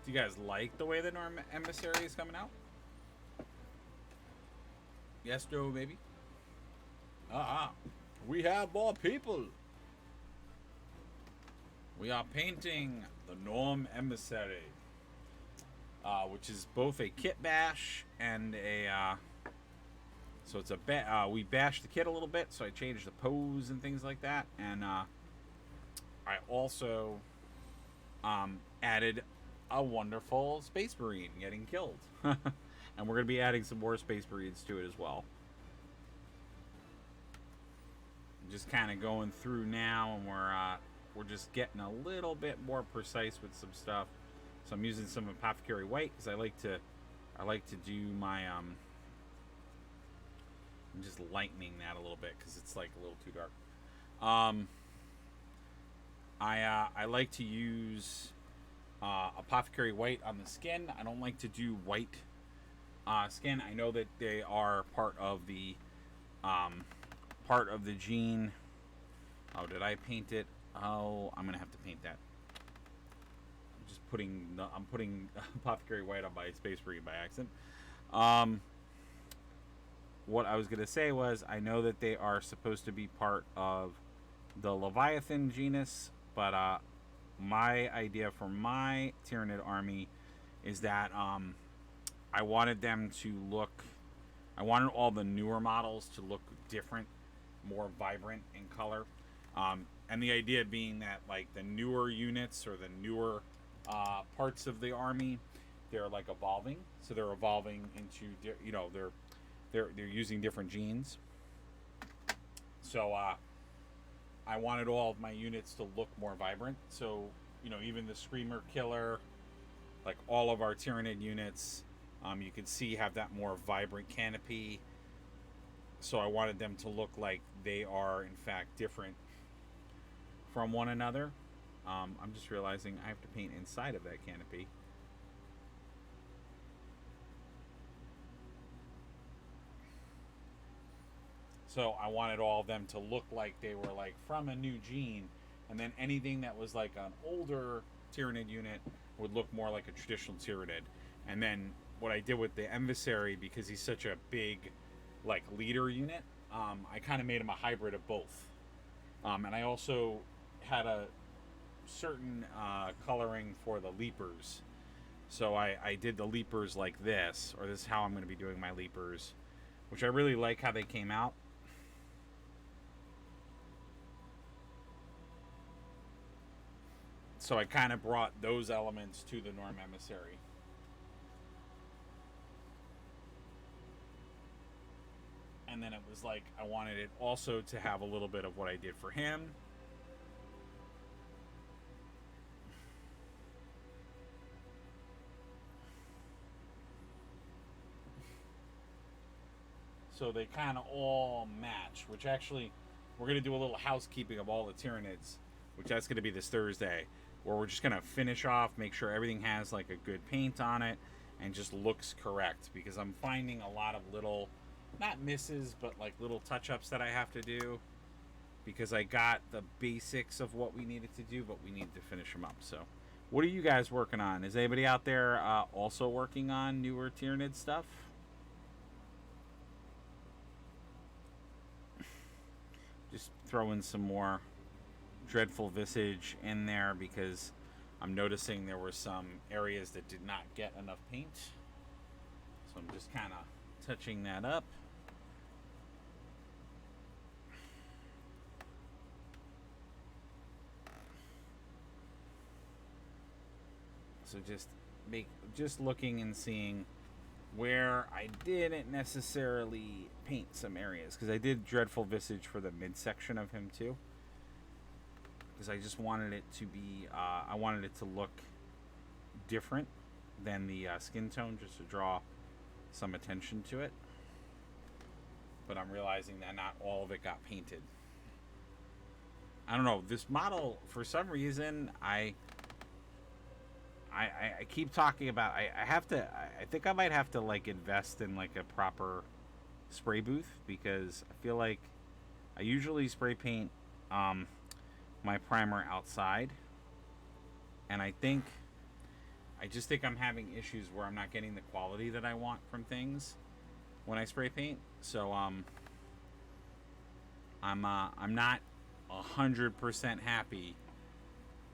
Do you guys like the way the Norm Emissary is coming out? Yes, Joe, maybe. We have more people. We are painting the Norm Emissary, which is both a kit bash and a. So it's we bashed the kit a little bit, so I changed the pose and things like that, and I also added a wonderful Space Marine getting killed, and we're gonna be adding some more Space Marines to it as well. Just kind of going through now, and we're just getting a little bit more precise with some stuff. So I'm using some Apothecary White because I like to do my I'm just lightening that a little bit because it's like a little too dark. I like to use Apothecary White on the skin. I don't like to do white skin. I know that they are part of the gene. Oh, did I paint it? Oh, I'm gonna have to paint that. I'm putting Apothecary White on my Space Marine by accident. What I was gonna say was I know that they are supposed to be part of the Leviathan genus, but my idea for my Tyranid army is that I wanted them to look. I wanted all the newer models to look different, more vibrant in color, and the idea being that, like, the newer units or the newer parts of the army, they're like evolving. So they're evolving into, they're using different genes. So I wanted all of my units to look more vibrant. So, even the Screamer Killer, like all of our Tyranid units, you can see have that more vibrant canopy. So I wanted them to look like they are in fact different from one another. I'm just realizing I have to paint inside of that canopy. So I wanted all of them to look like they were like from a new gene, and then anything that was like an older Tyranid unit would look more like a traditional Tyranid. And then what I did with the Emissary, because he's such a big, like, leader unit, I kind of made him a hybrid of both. And I also had a certain coloring for the leapers. So I did the leapers like this, or this is how I'm going to be doing my leapers, which I really like how they came out. So I kind of brought those elements to the Norm Emissary. And then it was like I wanted it also to have a little bit of what I did for him. So they kind of all match, which actually we're going to do a little housekeeping of all the Tyranids, which that's going to be this Thursday, where we're just going to finish off, make sure everything has like a good paint on it and just looks correct, because I'm finding a lot of little, not misses, but like little touch-ups that I have to do, because I got the basics of what we needed to do, but we need to finish them up. So what are you guys working on? Is anybody out there also working on newer Tyranid stuff? Just throw in some more Dreadful Visage in there, because I'm noticing there were some areas that did not get enough paint. So I'm just kind of touching that up. So just looking and seeing where I didn't necessarily paint some areas, because I did Dreadful Visage for the midsection of him too, because I just wanted it to be I wanted it to look different than the skin tone, just to draw some attention to it. But I'm realizing that not all of it got painted. I don't know, this model, for some reason, I keep talking about, I think I might have to like invest in like a proper spray booth, because I feel like I usually spray paint my primer outside, and I just think I'm having issues where I'm not getting the quality that I want from things when I spray paint. So I'm not 100% happy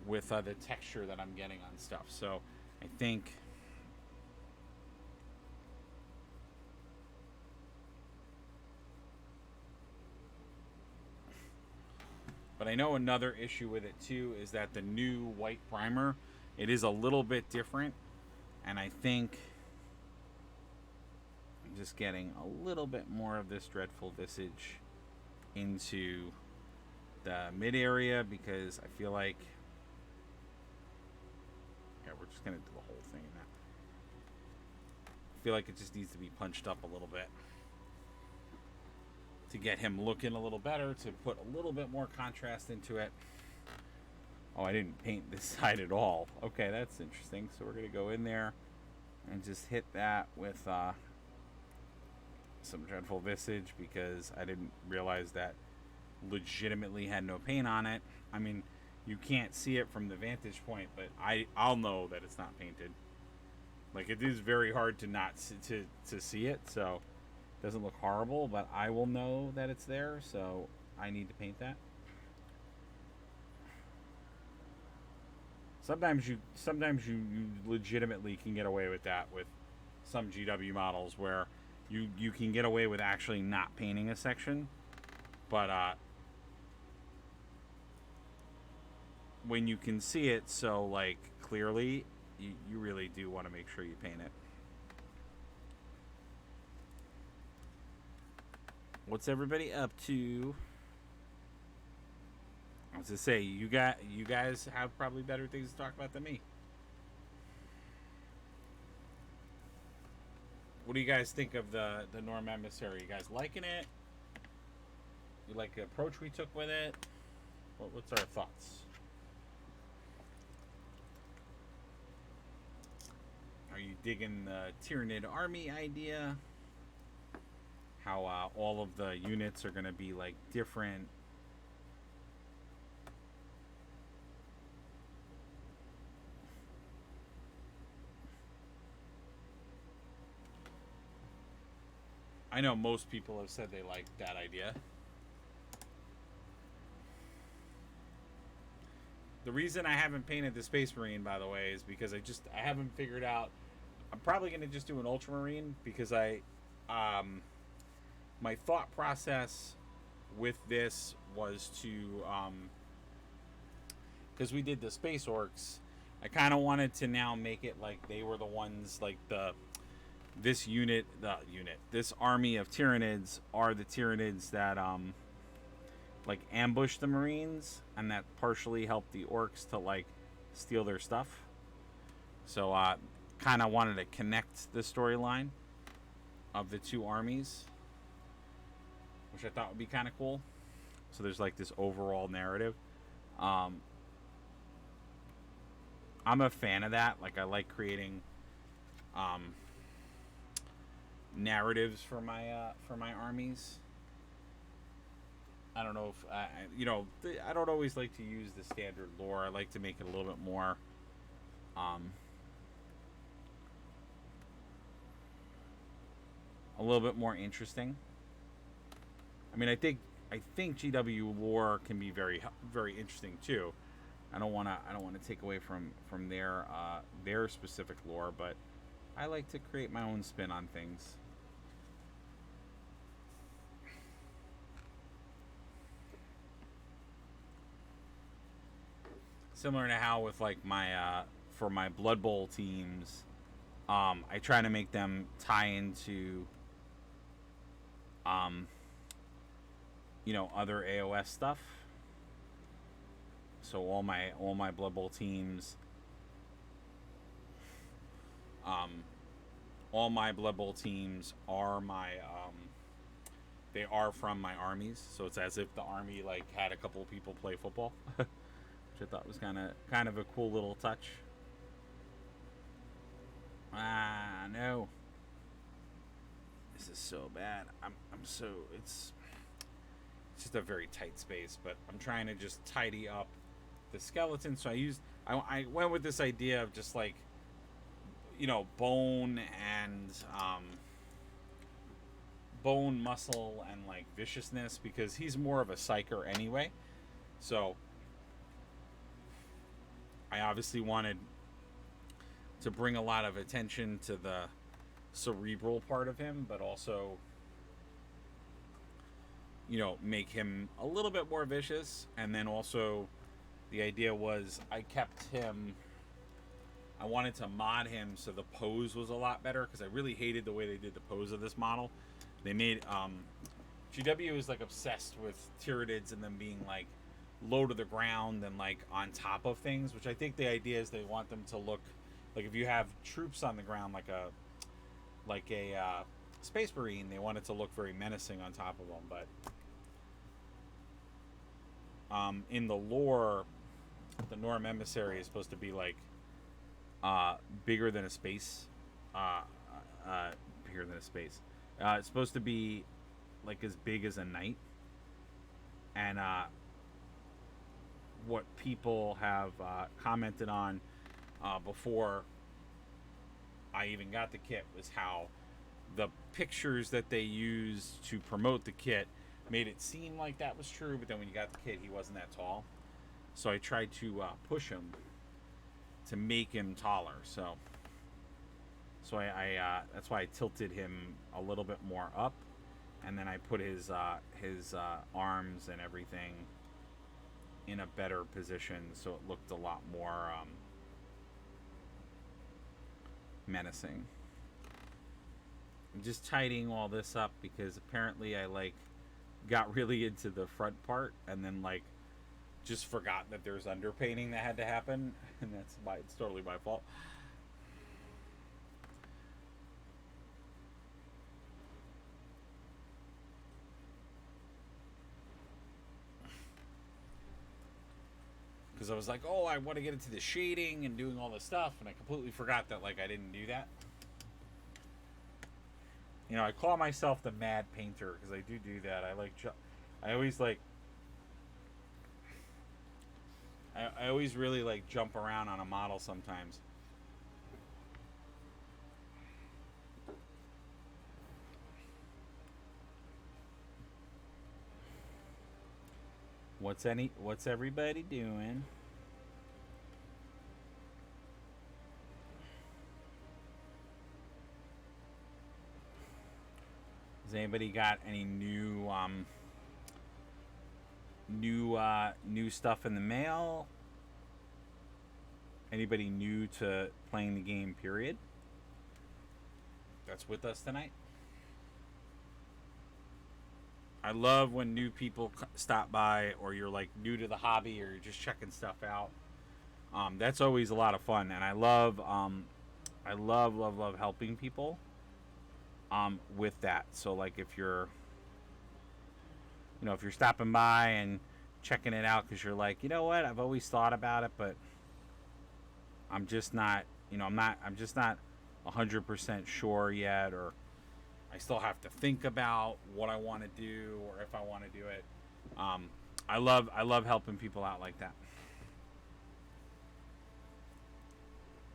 with the texture that I'm getting on stuff. So I think but I know another issue with it too is that the new white primer, it is a little bit different, and I think I'm just getting a little bit more of this Dreadful Visage into the mid area, because I feel like, yeah, we're just gonna do the whole thing in that. I feel like it just needs to be punched up a little bit to get him looking a little better, to put a little bit more contrast into it. Oh, I didn't paint this side at all. Okay, that's interesting. So we're gonna go in there and just hit that with some Dreadful Visage, because I didn't realize that legitimately had no paint on it. I mean, you can't see it from the vantage point, but I'll know that it's not painted. Like, it is very hard to not to see it, so it doesn't look horrible, but I will know that it's there, so I need to paint that. Sometimes you legitimately can get away with that with some GW models, where you can get away with actually not painting a section, but when you can see it so like clearly, you really do want to make sure you paint it. What's everybody up to? I was to say, you guys have probably better things to talk about than me. What do you guys think of the Norm Emissary? You guys liking it? You like the approach we took with it? What's our thoughts? Are you digging the Tyranid army idea? How all of the units are going to be like different. I know most people have said they like that idea. The reason I haven't painted the Space Marine, by the way, is because I haven't figured out. I'm probably going to just do an Ultramarine because my thought process with this was to, because we did the Space Orcs, I kind of wanted to now make it like they were the ones, like this army of Tyranids are the Tyranids that like ambush the Marines, and that partially helped the Orcs to like steal their stuff. So kind of wanted to connect the storyline of the two armies, which I thought would be kind of cool. So there's like this overall narrative. I'm a fan of that. Like, I like creating narratives for my armies. I don't know if I don't always like to use the standard lore. I like to make it a little bit more interesting. I mean, I think GW lore can be very, very interesting too. I don't want to take away from their specific lore, but I like to create my own spin on things. Similar to how with like my for my Blood Bowl teams, I try to make them tie into other AOS stuff. So all my Blood Bowl teams, all my Blood Bowl teams are they are from my armies. So it's as if the army like had a couple of people play football. Which I thought was kind of a cool little touch. No. This is so bad. It's just a very tight space, but I'm trying to just tidy up the skeleton. So I went with this idea of just like, bone and bone, muscle, and like viciousness, because he's more of a psyker anyway. So I obviously wanted to bring a lot of attention to the cerebral part of him, but also, make him a little bit more vicious. And then also, the idea was I wanted to mod him so the pose was a lot better, because I really hated the way they did the pose of this model. They made GW is like obsessed with Tyranids and them being like low to the ground and like on top of things, which I think the idea is they want them to look like, if you have troops on the ground like a Space Marine, they want it to look very menacing on top of them. But in the lore, the Norm Emissary is supposed to be like bigger than a space. Bigger than a space. It's supposed to be like as big as a knight. And what people have commented on before I even got the kit was how the pictures that they used to promote the kit made it seem like that was true, but then when you got the kit, he wasn't that tall. So I tried to push him to make him taller. So I that's why I tilted him a little bit more up, and then I put his arms and everything in a better position, so it looked a lot more menacing. I'm just tidying all this up because apparently I like got really into the front part and then like just forgot that there's underpainting that had to happen, and it's totally my fault. Because I was like, oh, I want to get into the shading and doing all this stuff, and I completely forgot that like I didn't do that. I call myself the mad painter because I do that. I always really like jump around on a model sometimes. What's everybody doing? Has anybody got any new stuff in the mail? Anybody new to playing the game, period? That's with us tonight. I love when new people stop by, or you're like new to the hobby, or you're just checking stuff out. That's always a lot of fun, and I love helping people with that. So like if you're stopping by and checking it out because you're like, you know what, I've always thought about it, but I'm just not, I'm just not 100% sure yet, or I still have to think about what I want to do or if I want to do it. I love helping people out like that,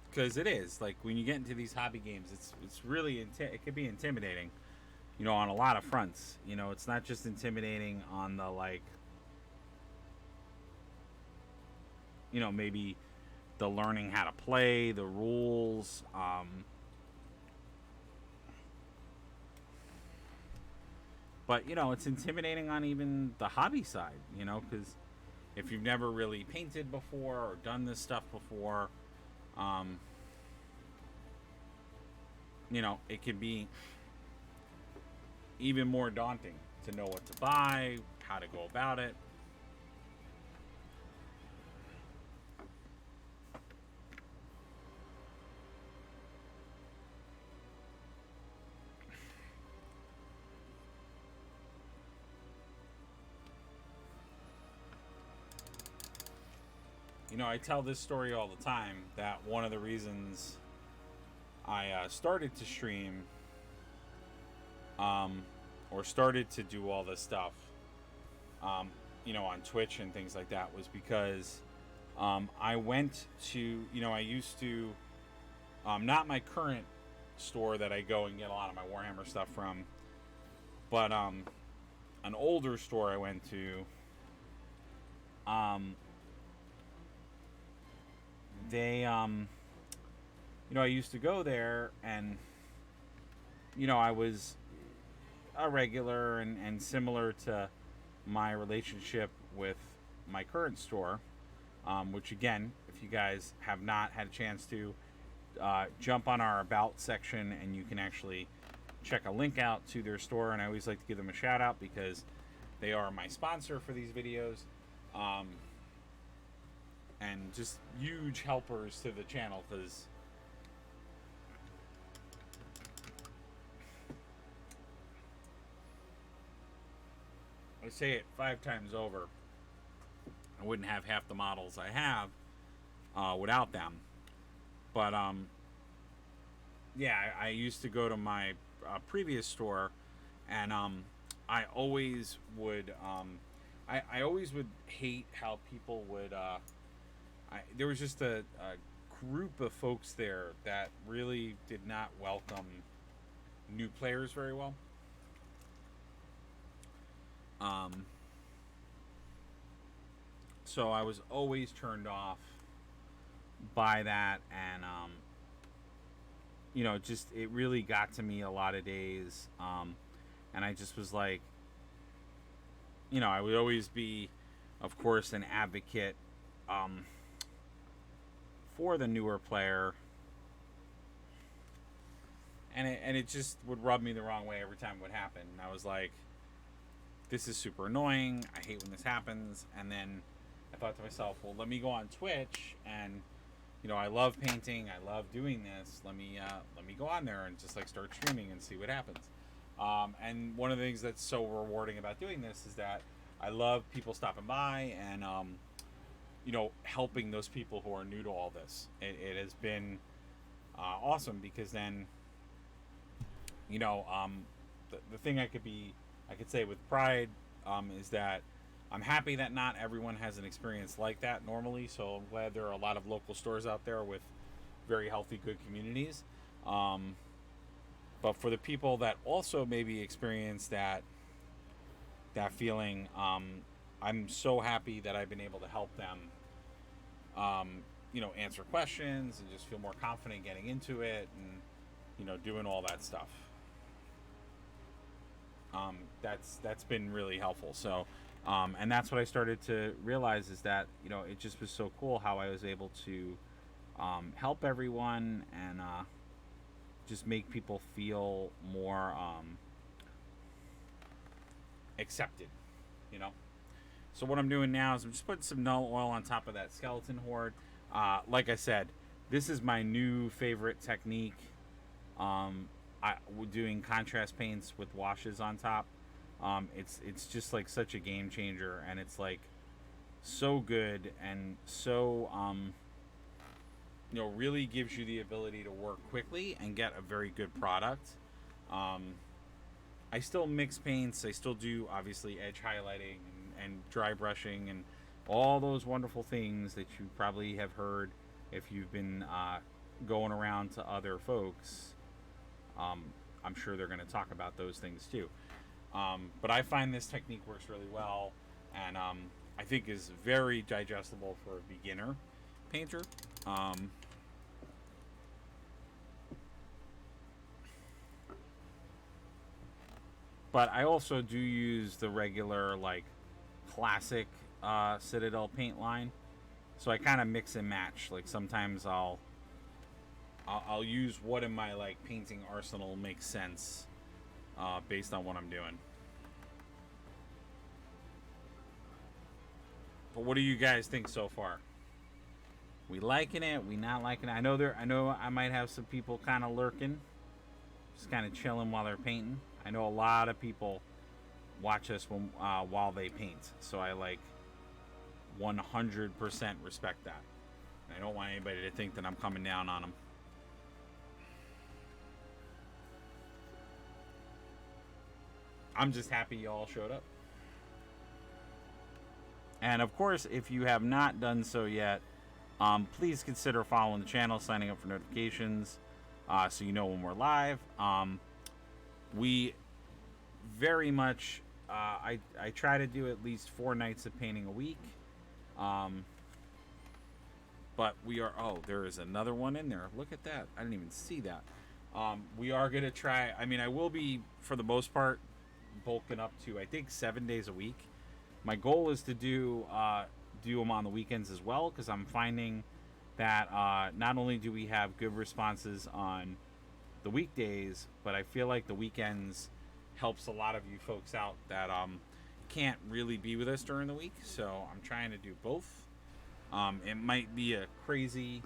because it is like when you get into these hobby games, it's really it can be intimidating, on a lot of fronts. It's not just intimidating on the like, maybe the learning how to play, the rules, but it's intimidating on even the hobby side, because if you've never really painted before or done this stuff before, um, it can be even more daunting to know what to buy, how to go about it. I tell this story all the time, that one of the reasons I started to stream, or started to do all this stuff, on Twitch and things like that, was because I went to, I used to, not my current store that I go and get a lot of my Warhammer stuff from, but an older store I went to. I used to go there, and I was a regular, and similar to my relationship with my current store, which again, if you guys have not had a chance to, jump on our about section and you can actually check a link out to their store. And I always like to give them a shout out because they are my sponsor for these videos, and just huge helpers to the channel, because I say it 5 times over, I wouldn't have half the models I have without them. But yeah, I used to go to my previous store, and I always would I always would hate how people would there was just a group of folks there that really did not welcome new players very well. So I was always turned off by that, and just it really got to me a lot of days, and I just was like, I would always be, of course, an advocate for the newer player, and it just would rub me the wrong way every time it would happen. And I was like, this is super annoying. I hate when this happens. And then I thought to myself, well, let me go on Twitch, and I love painting, I love doing this. Let me go on there and just like start streaming and see what happens. And one of the things that's so rewarding about doing this is that I love people stopping by and helping those people who are new to all this. It has been awesome, because then the thing I could say with pride is that I'm happy that not everyone has an experience like that normally. So I'm glad there are a lot of local stores out there with very healthy, good communities. But for the people that also maybe experience that feeling, I'm so happy that I've been able to help them, answer questions and just feel more confident getting into it and, doing all that stuff. That's been really helpful. So, and that's what I started to realize is that it just was so cool how I was able to help everyone and just make people feel more accepted. You know. So what I'm doing now is I'm just putting some null oil on top of that skeleton horde. Like I said, this is my new favorite technique. We're doing contrast paints with washes on top. It's just like such a game changer, and it's like so good and so really gives you the ability to work quickly and get a very good product. I still mix paints. I still do obviously edge highlighting and dry brushing and all those wonderful things that you probably have heard if you've been going around to other folks. I'm sure they're going to talk about those things too. But I find this technique works really well, and I think is very digestible for a beginner painter. But I also do use the regular like classic Citadel paint line, so I kind of mix and match. Like sometimes I'll use what in my like painting arsenal makes sense based on what I'm doing. But what do you guys think so far? We liking it? We not liking it? I know I might have some people kind of lurking, just kind of chilling while they're painting. I know a lot of people watch us while they paint, so I like 100% respect that. And I don't want anybody to think that I'm coming down on them. I'm just happy you all showed up. And of course, if you have not done so yet, please consider following the channel, signing up for notifications, so you know when we're live. We very much, I try to do at least 4 nights of painting a week. But we are, oh, there is another one in there. Look at that. I didn't even see that. We are going to try, I will be, for the most part, bulking up to, I think, 7 days a week. My goal is to do them on the weekends as well, because I'm finding that not only do we have good responses on the weekdays, but I feel like the weekends helps a lot of you folks out that can't really be with us during the week. So I'm trying to do both. It might be a crazy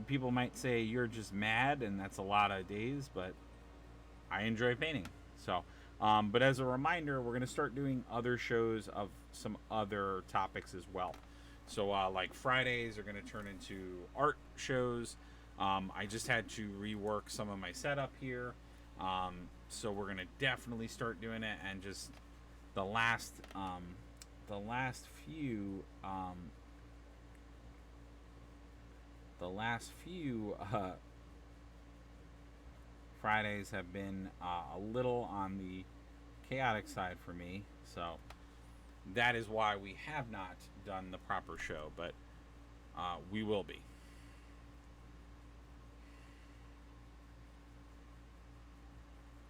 people might say you're just mad and that's a lot of days, but I enjoy painting. So but as a reminder, we're going to start doing other shows of some other topics as well. So like Fridays are going to turn into art shows. I just had to rework some of my setup here. So we're going to definitely start doing it. And just the last few Fridays have been a little on the chaotic side for me, so that is why we have not done the proper show, but we will be.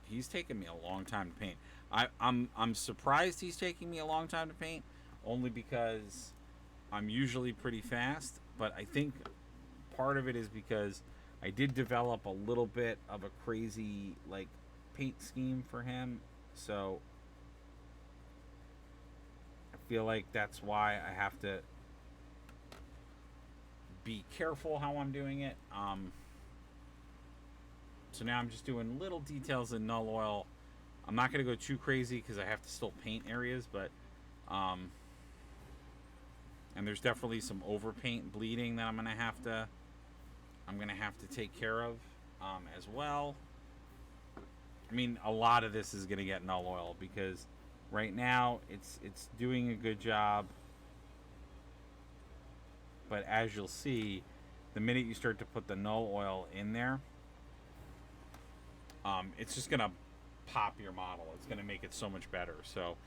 He's taken me a long time to paint. I'm surprised he's taking me a long time to paint, only because I'm usually pretty fast, but I think part of it is because I did develop a little bit of a crazy like paint scheme for him, so I feel like that's why I have to be careful how I'm doing it. So now I'm just doing little details in null oil. I'm not going to go too crazy because I have to still paint areas, but and there's definitely some overpaint bleeding that I'm gonna have to take care of as well. I mean, a lot of this is gonna get null oil because right now it's doing a good job, but as you'll see, the minute you start to put the null oil in there, it's just gonna pop your model. It's going to make it so much better. So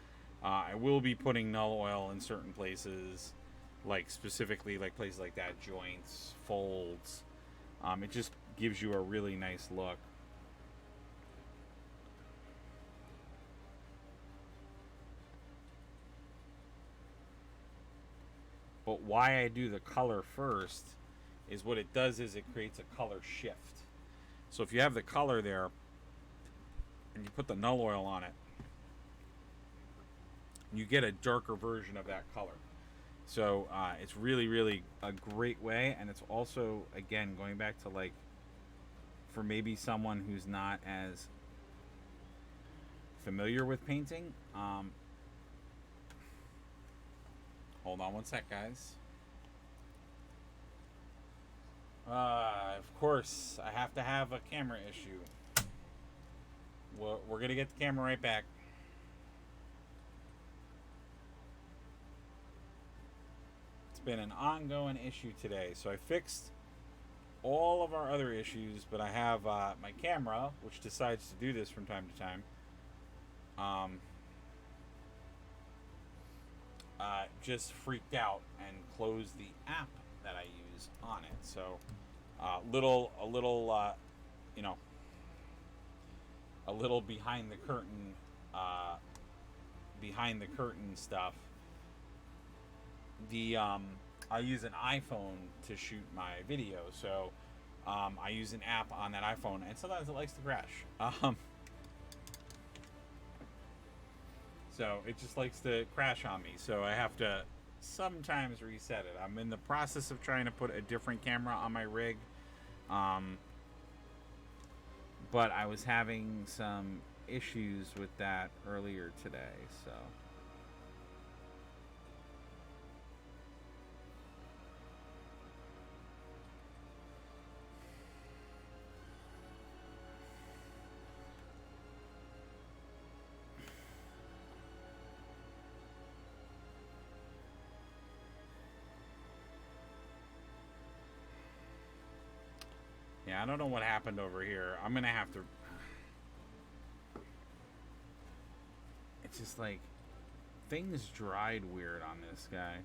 I will be putting null oil in certain places, like specifically like places like that, joints, folds. It just gives you a really nice look. But why I do the color first is what it does is it creates a color shift. So if you have the color there and you put the null oil on it, you get a darker version of that color. So it's really, really a great way. And it's also, again, going back to like, for maybe someone who's not as familiar with painting. Hold on one sec, guys. Of course, I have to have a camera issue. We're going to get the camera right back. It's been an ongoing issue today. So I fixed all of our other issues, but I have my camera, which decides to do this from time to time. Just freaked out and closed the app that I use on it. So a little behind the curtain stuff. I use an iPhone to shoot my video, so I use an app on that iPhone, and sometimes it likes to crash. So it just likes to crash on me. So I have to sometimes reset it. I'm in the process of trying to put a different camera on my rig. But I was having some issues with that earlier today, so. Yeah, I don't know what happened over here. I'm gonna have to. It's just like things dried weird on this guy.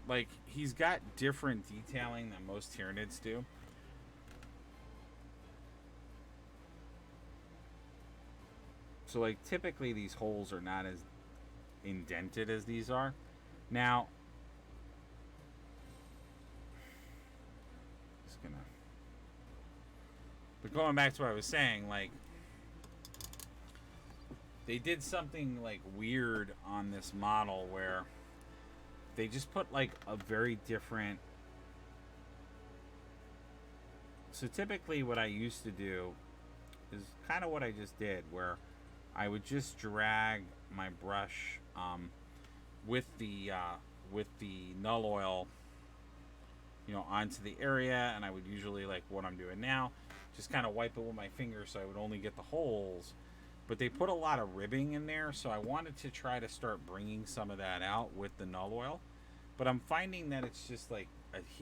Like, he's got different detailing than most Tyranids do. So, like, typically these holes are not as indented as these are. Now, but going back to what I was saying, like, they did something like weird on this model where they just put like a very different. So typically what I used to do is kind of what I just did, where I would just drag my brush with the null oil, onto the area, and I would usually, like what I'm doing now, just kind of wipe it with my finger so I would only get the holes. But they put a lot of ribbing in there, so I wanted to try to start bringing some of that out with the null oil. But I'm finding that it's just like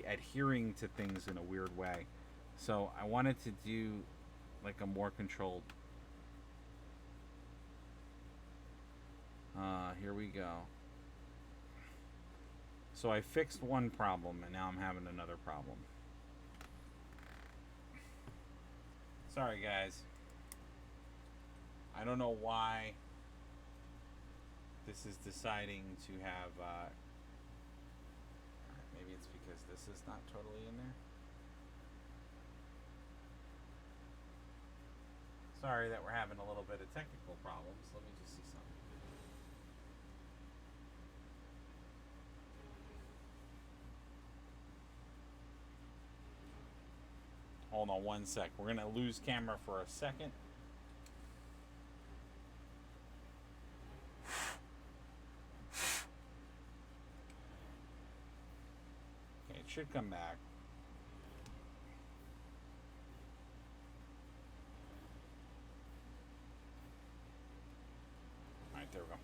adhering to things in a weird way. So I wanted to do like a more controlled. Here we go. So I fixed one problem, and now I'm having another problem. Sorry, guys. I don't know why this is deciding to have, maybe it's because this is not totally in there. Sorry that we're having a little bit of technical problems. Let me just see something. Hold on one sec. We're going to lose camera for a second. Okay, it should come back. All right, there we go.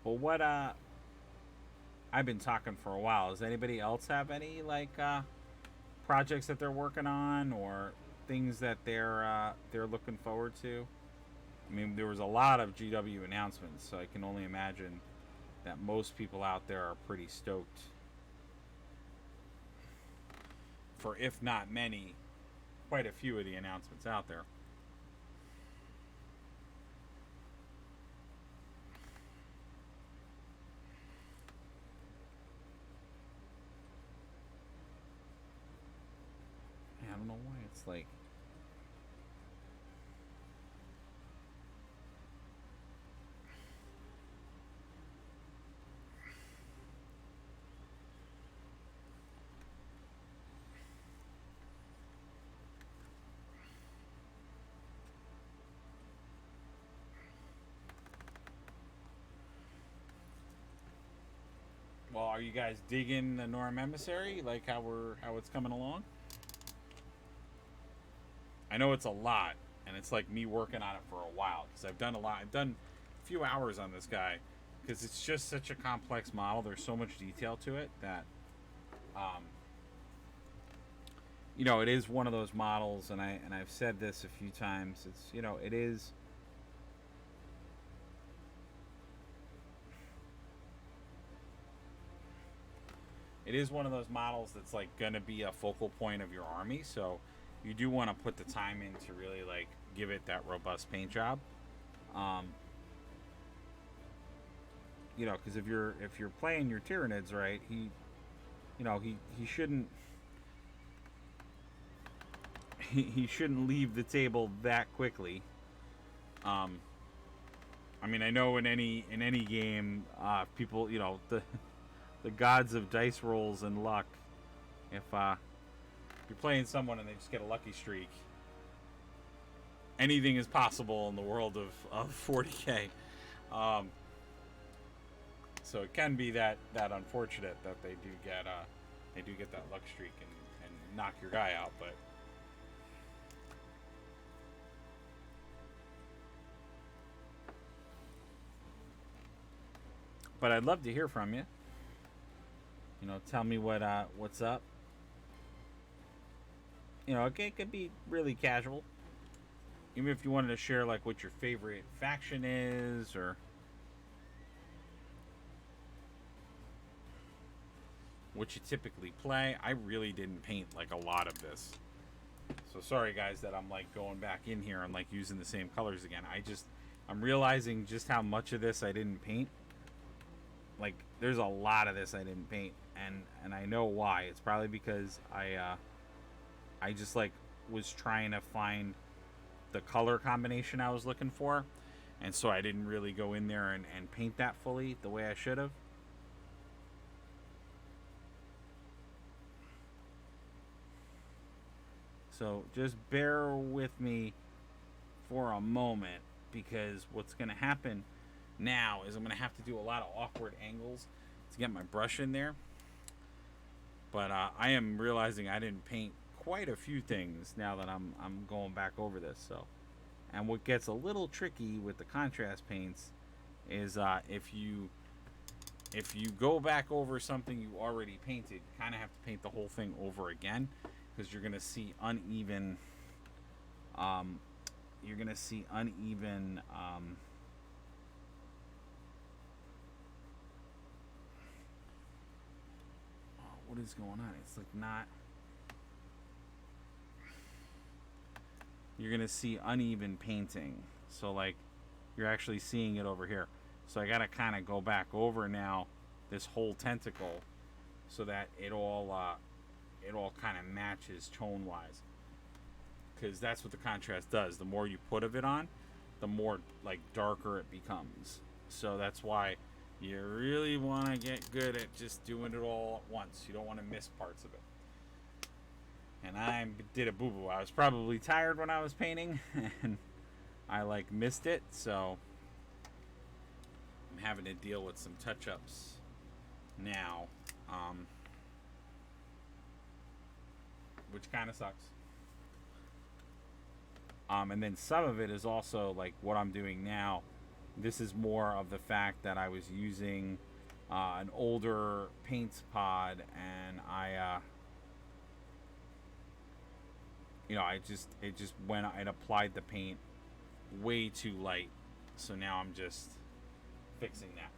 But I've been talking for a while. Does anybody else have any like projects that they're working on or things that they're looking forward to? I mean, there was a lot of GW announcements, so I can only imagine that most people out there are pretty stoked for, if not many, quite a few of the announcements out there. Yeah, I don't know why it's like. Well, are you guys digging the Norm Emissary? Like how it's coming along? I know it's a lot, and it's like me working on it for a while because I've done a lot. I've done a few hours on this guy because it's just such a complex model. There's so much detail to it that, um, it is one of those models, and I've said this a few times. It's it is one of those models that's like gonna be a focal point of your army. So you do want to put the time in to really like give it that robust paint job. Um, because if you're playing your Tyranids right, he shouldn't he shouldn't leave the table that quickly. Um, I mean, I know in any game, people, the gods of dice rolls and luck. If you're playing someone and they just get a lucky streak, anything is possible in the world of 40k. Um, so it can be that unfortunate that they do get that luck streak and knock your guy out. But I'd love to hear from you. Tell me what's up. It could be really casual. Even if you wanted to share like what your favorite faction is or what you typically play. I really didn't paint like a lot of this. So sorry guys that I'm like going back in here and like using the same colors again. I'm realizing just how much of this I didn't paint. Like there's a lot of this I didn't paint, and I know why. It's probably because I just like was trying to find the color combination I was looking for, and so I didn't really go in there and paint that fully the way I should have. So just bear with me for a moment because what's going to happen now is I'm going to have to do a lot of awkward angles to get my brush in there. But I am realizing I didn't paint quite a few things now that I'm going back over this. So, and what gets a little tricky with the contrast paints is if you go back over something you already painted, you kind of have to paint the whole thing over again because you're gonna see uneven. You're gonna see uneven. What is going on? It's like not. You're gonna see uneven painting. So like, you're actually seeing it over here. So I gotta kind of go back over now this whole tentacle so that it all kind of matches tone wise. Because that's what the contrast does. The more you put of it on, the more like darker it becomes. So that's why you really want to get good at just doing it all at once. You don't want to miss parts of it. And I did a boo boo. I was probably tired when I was painting, and I like missed it. So I'm having to deal with some touch ups now, which kind of sucks. And then some of it is also like what I'm doing now. This is more of the fact that I was using an older paint pod, and I just went and applied the paint way too light, so now I'm just fixing that.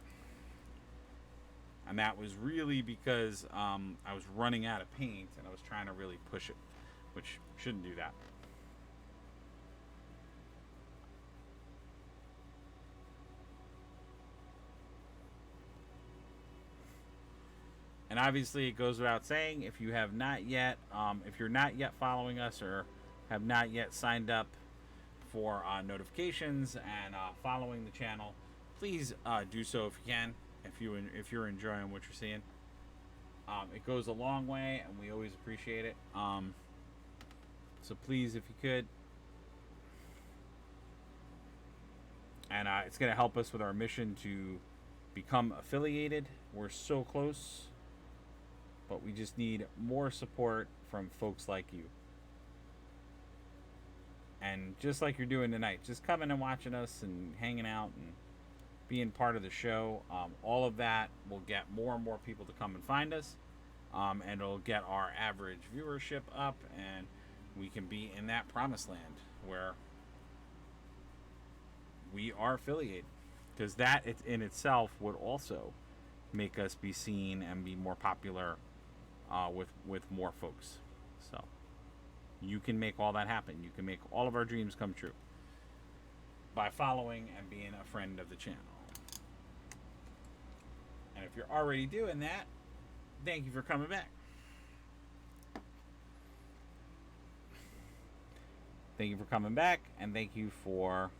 And that was really because I was running out of paint and I was trying to really push it, which shouldn't do that. And obviously, it goes without saying, if you have not yet, if you're not yet following us or have not yet signed up for notifications and following the channel, please do so if you can. If you're enjoying what you're seeing, it goes a long way, and we always appreciate it. So please, if you could, and it's going to help us with our mission to become affiliated. We're so close, but we just need more support from folks like you. And just like you're doing tonight, just coming and watching us and hanging out and being part of the show, all of that will get more and more people to come and find us, and it'll get our average viewership up, and we can be in that promised land where we are affiliated, because that in itself would also make us be seen and be more popular with more folks. So you can make all that happen. You can make all of our dreams come true by following and being a friend of the channel. And if you're already doing that, thank you for coming back. Thank you for coming back, and thank you for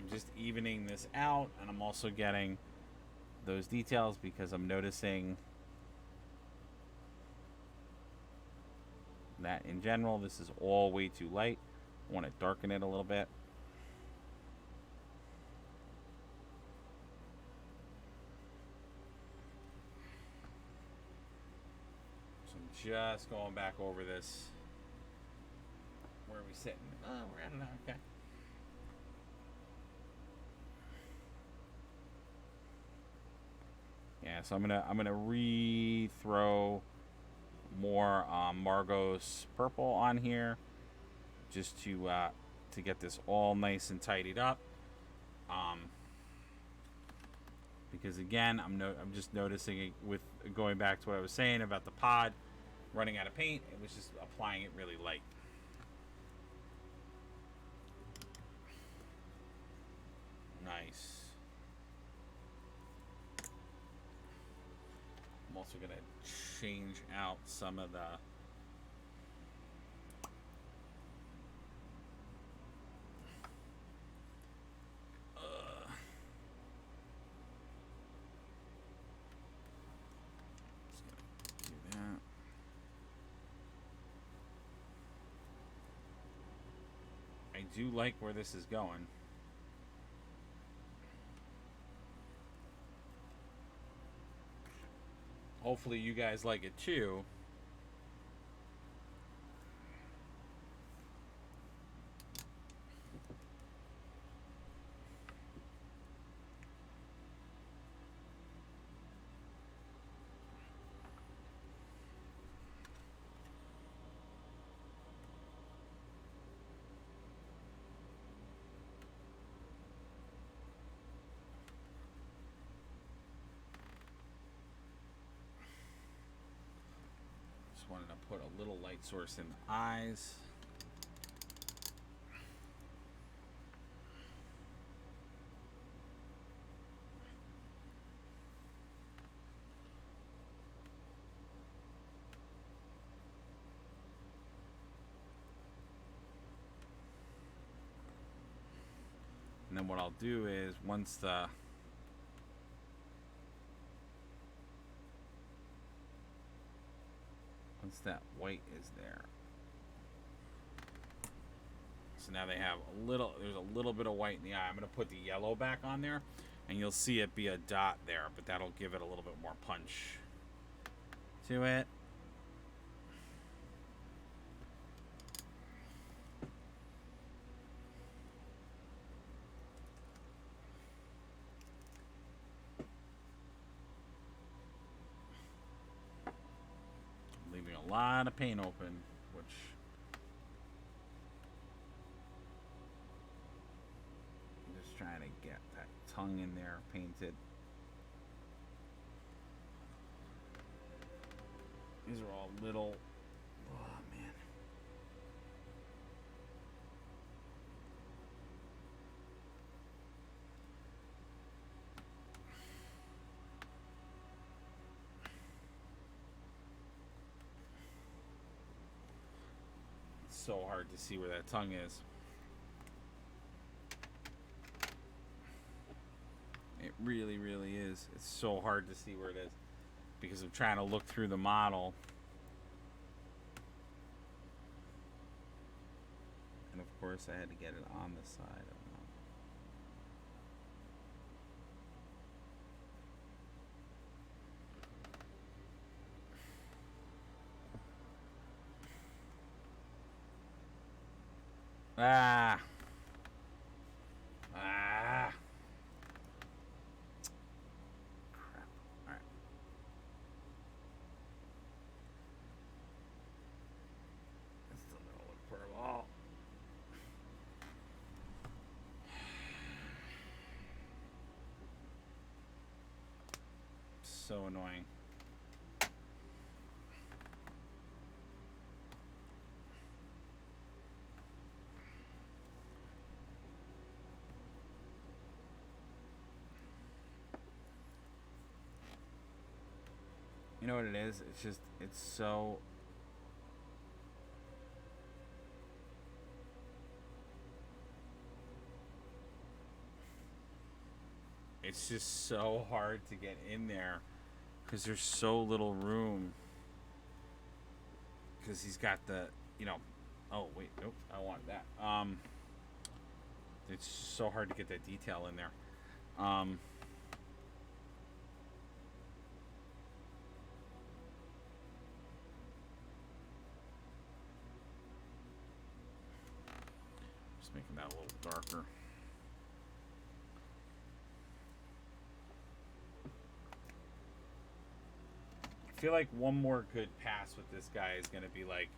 just evening this out, and I'm also getting those details because I'm noticing that in general this is all way too light. I want to darken it a little bit. So I'm just going back over this. Where are we sitting? Oh, we're at it. Okay. Yeah, so I'm gonna re-throw more Margos purple on here, just to get this all nice and tidied up. Because again, I'm just noticing it with going back to what I was saying about the pod running out of paint. It was just applying it really light. Nice. I'm also going to change out some of the do that. I do like where this is going. Hopefully you guys like it too. Wanted to put a little light source in the eyes. And then what I'll do is once that white is there, so now they have there's a little bit of white in the eye. I'm going to put the yellow back on there And you'll see it be a dot there, but that'll give it a little bit more punch to it. Leaving a lot of paint open, which I'm just trying to get that tongue in there painted. These are all little. Oh man. It's so hard to see where that tongue is. It really, really is. It's so hard to see where it is because I'm trying to look through the model. And of course, I had to get it on the side of the model. Ah. Ah. Crap. Alright. That's still gonna look purple. So annoying. You know what it is? It's just, it's so. It's just so hard to get in there because there's so little room. Because he's got the, you know. Oh wait, nope, I want that. It's so hard to get that detail in there. Just making that a little darker. I feel like one more good pass with this guy is gonna be like,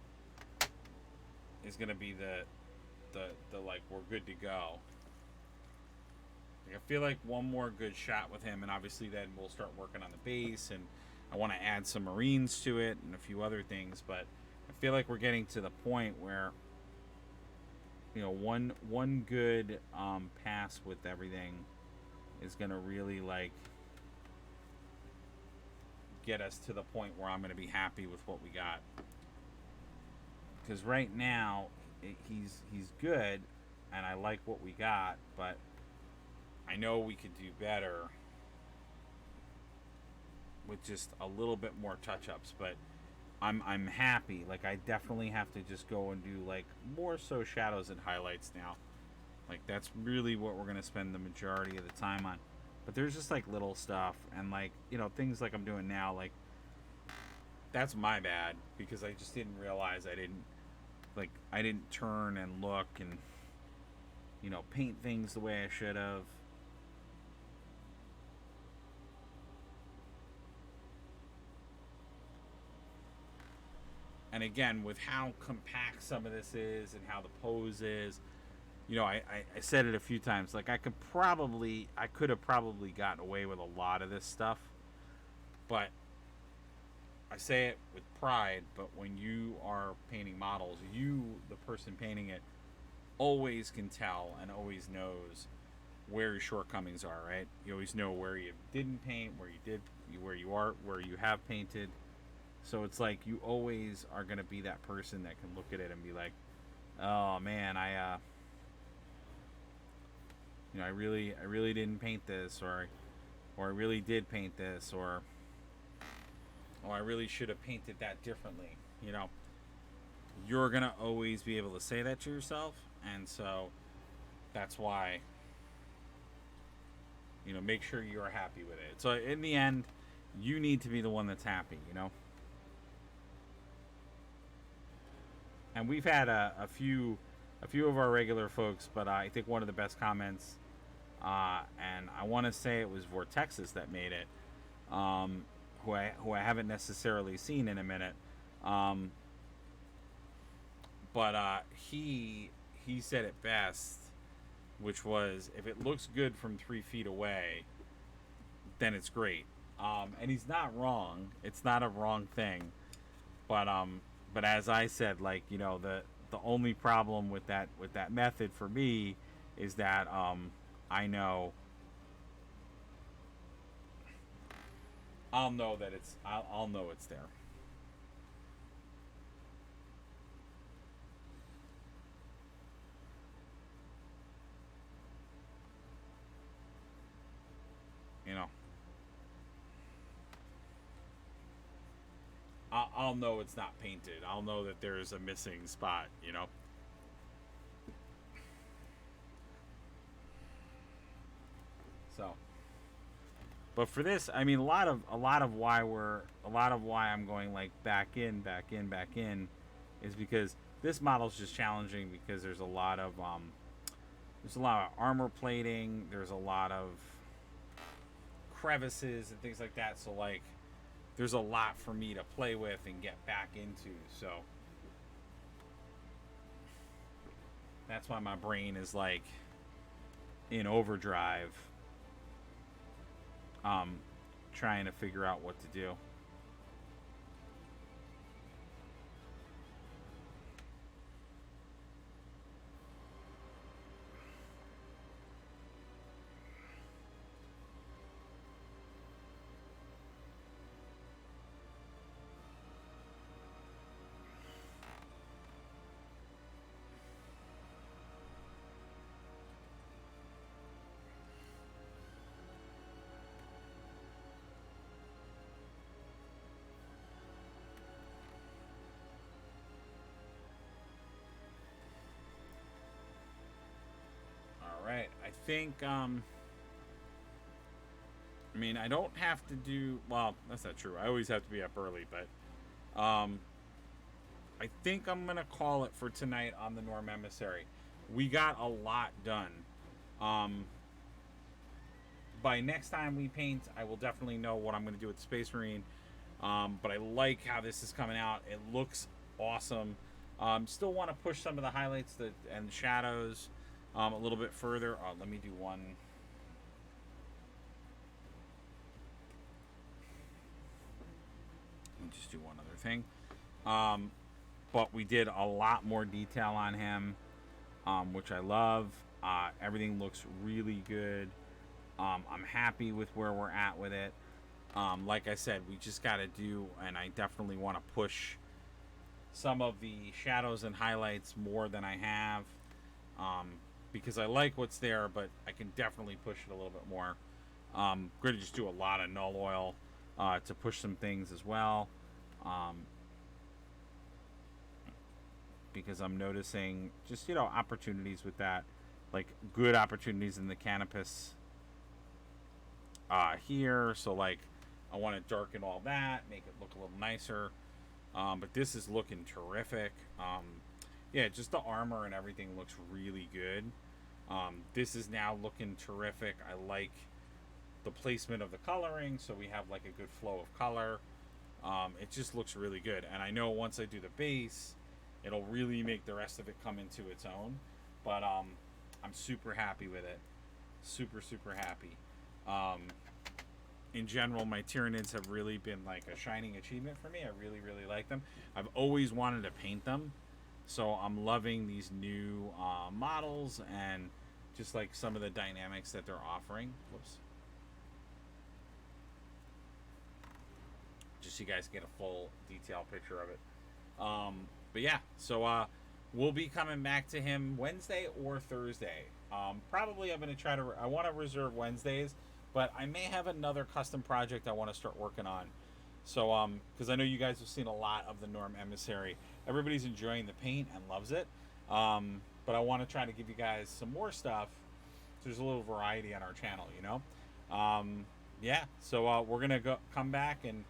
the like we're good to go. Like, I feel like one more good shot with him, and obviously then we'll start working on the base, and I want to add some Marines to it and a few other things. But I feel like we're getting to the point where, you know, one good pass with everything is gonna really like get us to the point where I'm gonna be happy with what we got. Because right now he's good, and I like what we got, but I know we could do better with just a little bit more touch-ups. But I'm happy. Like, I definitely have to just go and do like more so shadows and highlights now. Like, that's really what we're gonna spend the majority of the time on. But there's just like little stuff, and like, you know, things like I'm doing now, like that's my bad because I just didn't realize I didn't turn and look and, you know, paint things the way I should have. And again, with how compact some of this is and how the pose is, you know, I said it a few times. Like, I could have probably gotten away with a lot of this stuff, but I say it with pride. But when you are painting models, you, the person painting it, always can tell and always knows where your shortcomings are. Right? You always know where you didn't paint, where you have painted. So it's like you always are going to be that person that can look at it and be like, "Oh man, you know, I really didn't paint this, or I really did paint this, or I really should have painted that differently." You know, you're gonna always be able to say that to yourself, and so that's why, make sure you're happy with it. So in the end, you need to be the one that's happy. And we've had a few of our regular folks, but I think one of the best comments, and I want to say it was Vortexus that made it, who I haven't necessarily seen in a minute, but he said it best, which was, if it looks good from 3 feet away, then it's great. And he's not wrong. It's not a wrong thing, but as I said, like, the only problem with that method for me is that I know I'll know that I'll know it's there. You know, I'll know it's not painted. I'll know that there's a missing spot. So, but for this, I mean, a lot of why I'm going like back in is because this model's just challenging, because there's a lot of armor plating, there's a lot of crevices and things like that. So like, there's a lot for me to play with and get back into. So that's why my brain is like in overdrive, um, trying to figure out what to do. All right, I think. I mean, I don't have to do. Well, that's not true. I always have to be up early, but I think I'm gonna call it for tonight on the Norm Emissary. We got a lot done. Um, by next time we paint, I will definitely know what I'm gonna do with the Space Marine. But I like how this is coming out. It looks awesome. Still want to push some of the highlights and shadows a little bit further. Let me do one. Let me just do one other thing. Um, but we did a lot more detail on him, which I love. Everything looks really good. I'm happy with where we're at with it. Like I said, we just got to do, and I definitely want to push some of the shadows and highlights more than I have, because I like what's there, but I can definitely push it a little bit more. Going to just do a lot of null oil to push some things as well, because I'm noticing just opportunities with that, like good opportunities in the canopus here. So like, I want to darken all that, make it look a little nicer. But this is looking terrific. Yeah, just the armor and everything looks really good. This is now looking terrific. I like the placement of the coloring, so we have like a good flow of color. It just looks really good. And I know once I do the base, it'll really make the rest of it come into its own. But I'm super happy with it. Super, super happy. In general, my Tyranids have really been like a shining achievement for me. I really, really like them. I've always wanted to paint them, so I'm loving these new models and just like some of the dynamics that they're offering. Whoops. Just so you guys get a full detailed picture of it. But yeah, so we'll be coming back to him Wednesday or Thursday. Probably I'm going to try to. I want to reserve Wednesdays, but I may have another custom project I want to start working on. So, because I know you guys have seen a lot of the Norm Emissary. Everybody's enjoying the paint and loves it. But I want to try to give you guys some more stuff. So there's a little variety on our channel. Yeah, so we're gonna come back and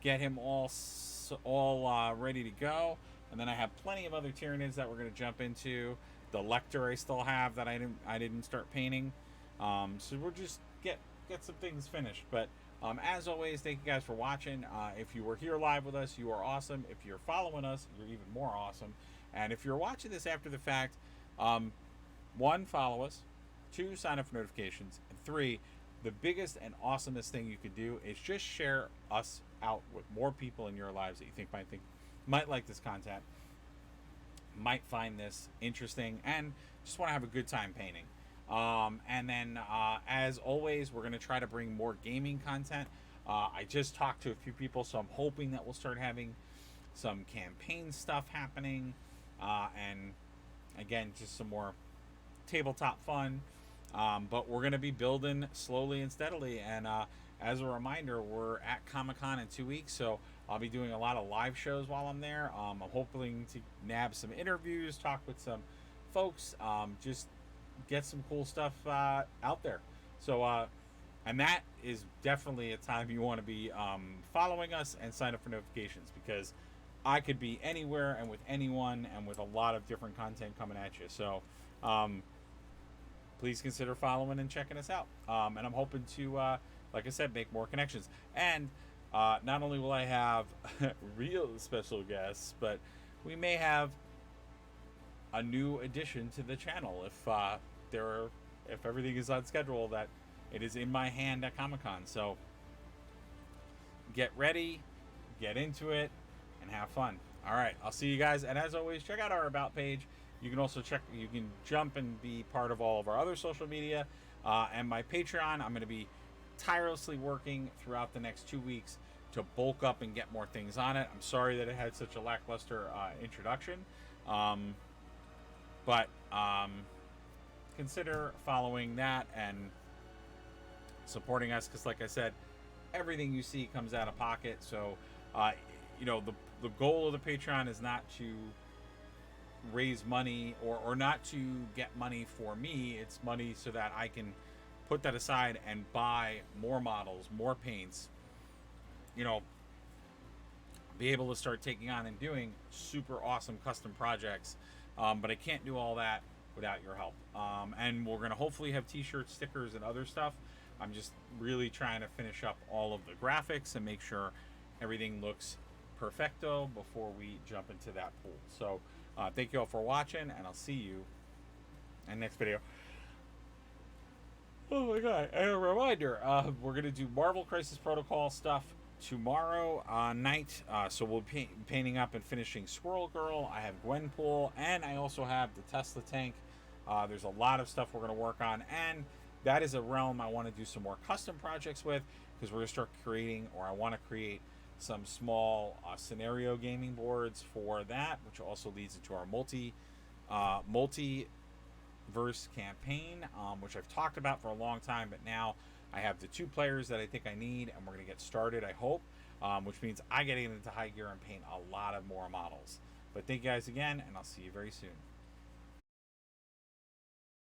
get him all ready to go, and then I have plenty of other Tyranids that we're gonna jump into. The Lector I still have that I didn't start painting. So we'll just get some things finished. But as always, thank you guys for watching. If you were here live with us, you are awesome. If you're following us, you're even more awesome. And if you're watching this after the fact, one, follow us. Two, sign up for notifications. And three, the biggest and awesomest thing you could do is just share us out with more people in your lives that you think might like this content, might find this interesting, and just want to have a good time painting. And then, as always, we're going to try to bring more gaming content. I just talked to a few people, so I'm hoping that we'll start having some campaign stuff happening. And again, just some more tabletop fun. But we're going to be building slowly and steadily. And as a reminder, we're at Comic-Con in 2 weeks, so I'll be doing a lot of live shows while I'm there. I'm hoping to nab some interviews, talk with some folks, just get some cool stuff out there. So, and that is definitely a time you want to be following us and sign up for notifications, because I could be anywhere and with anyone and with a lot of different content coming at you. So, please consider following and checking us out. And I'm hoping to, like I said, make more connections. And not only will I have real special guests, but we may have a new addition to the channel if everything is on schedule, that it is in my hand at Comic-Con. So get ready, get into it, and have fun. All right, I'll see you guys. And as always, check out our About page. You can also you can jump and be part of all of our other social media. And my Patreon, I'm going to be tirelessly working throughout the next 2 weeks to bulk up and get more things on it. I'm sorry that it had such a lackluster introduction. But consider following that and supporting us, because like I said, everything you see comes out of pocket. So, the goal of the Patreon is not to raise money or not to get money for me. It's money so that I can put that aside and buy more models, more paints, be able to start taking on and doing super awesome custom projects. But I can't do all that without your help. And we're going to hopefully have t-shirts, stickers, and other stuff. I'm just really trying to finish up all of the graphics and make sure everything looks perfecto before we jump into that pool. So thank you all for watching, and I'll see you in the next video. Oh my god, and a reminder, we're going to do Marvel Crisis Protocol stuff tomorrow night. So we'll be painting up and finishing Squirrel Girl. I have Gwenpool, and I also have the Tesla tank. There's a lot of stuff we're going to work on, and that is a realm I want to do some more custom projects with, because we're going to start creating, or I want to create, some small scenario gaming boards for that, which also leads into our multiverse campaign, which I've talked about for a long time, but now I have the 2 players that I think I need, and we're going to get started, I hope, which means I get into high gear and paint a lot of more models. But thank you guys again, and I'll see you very soon.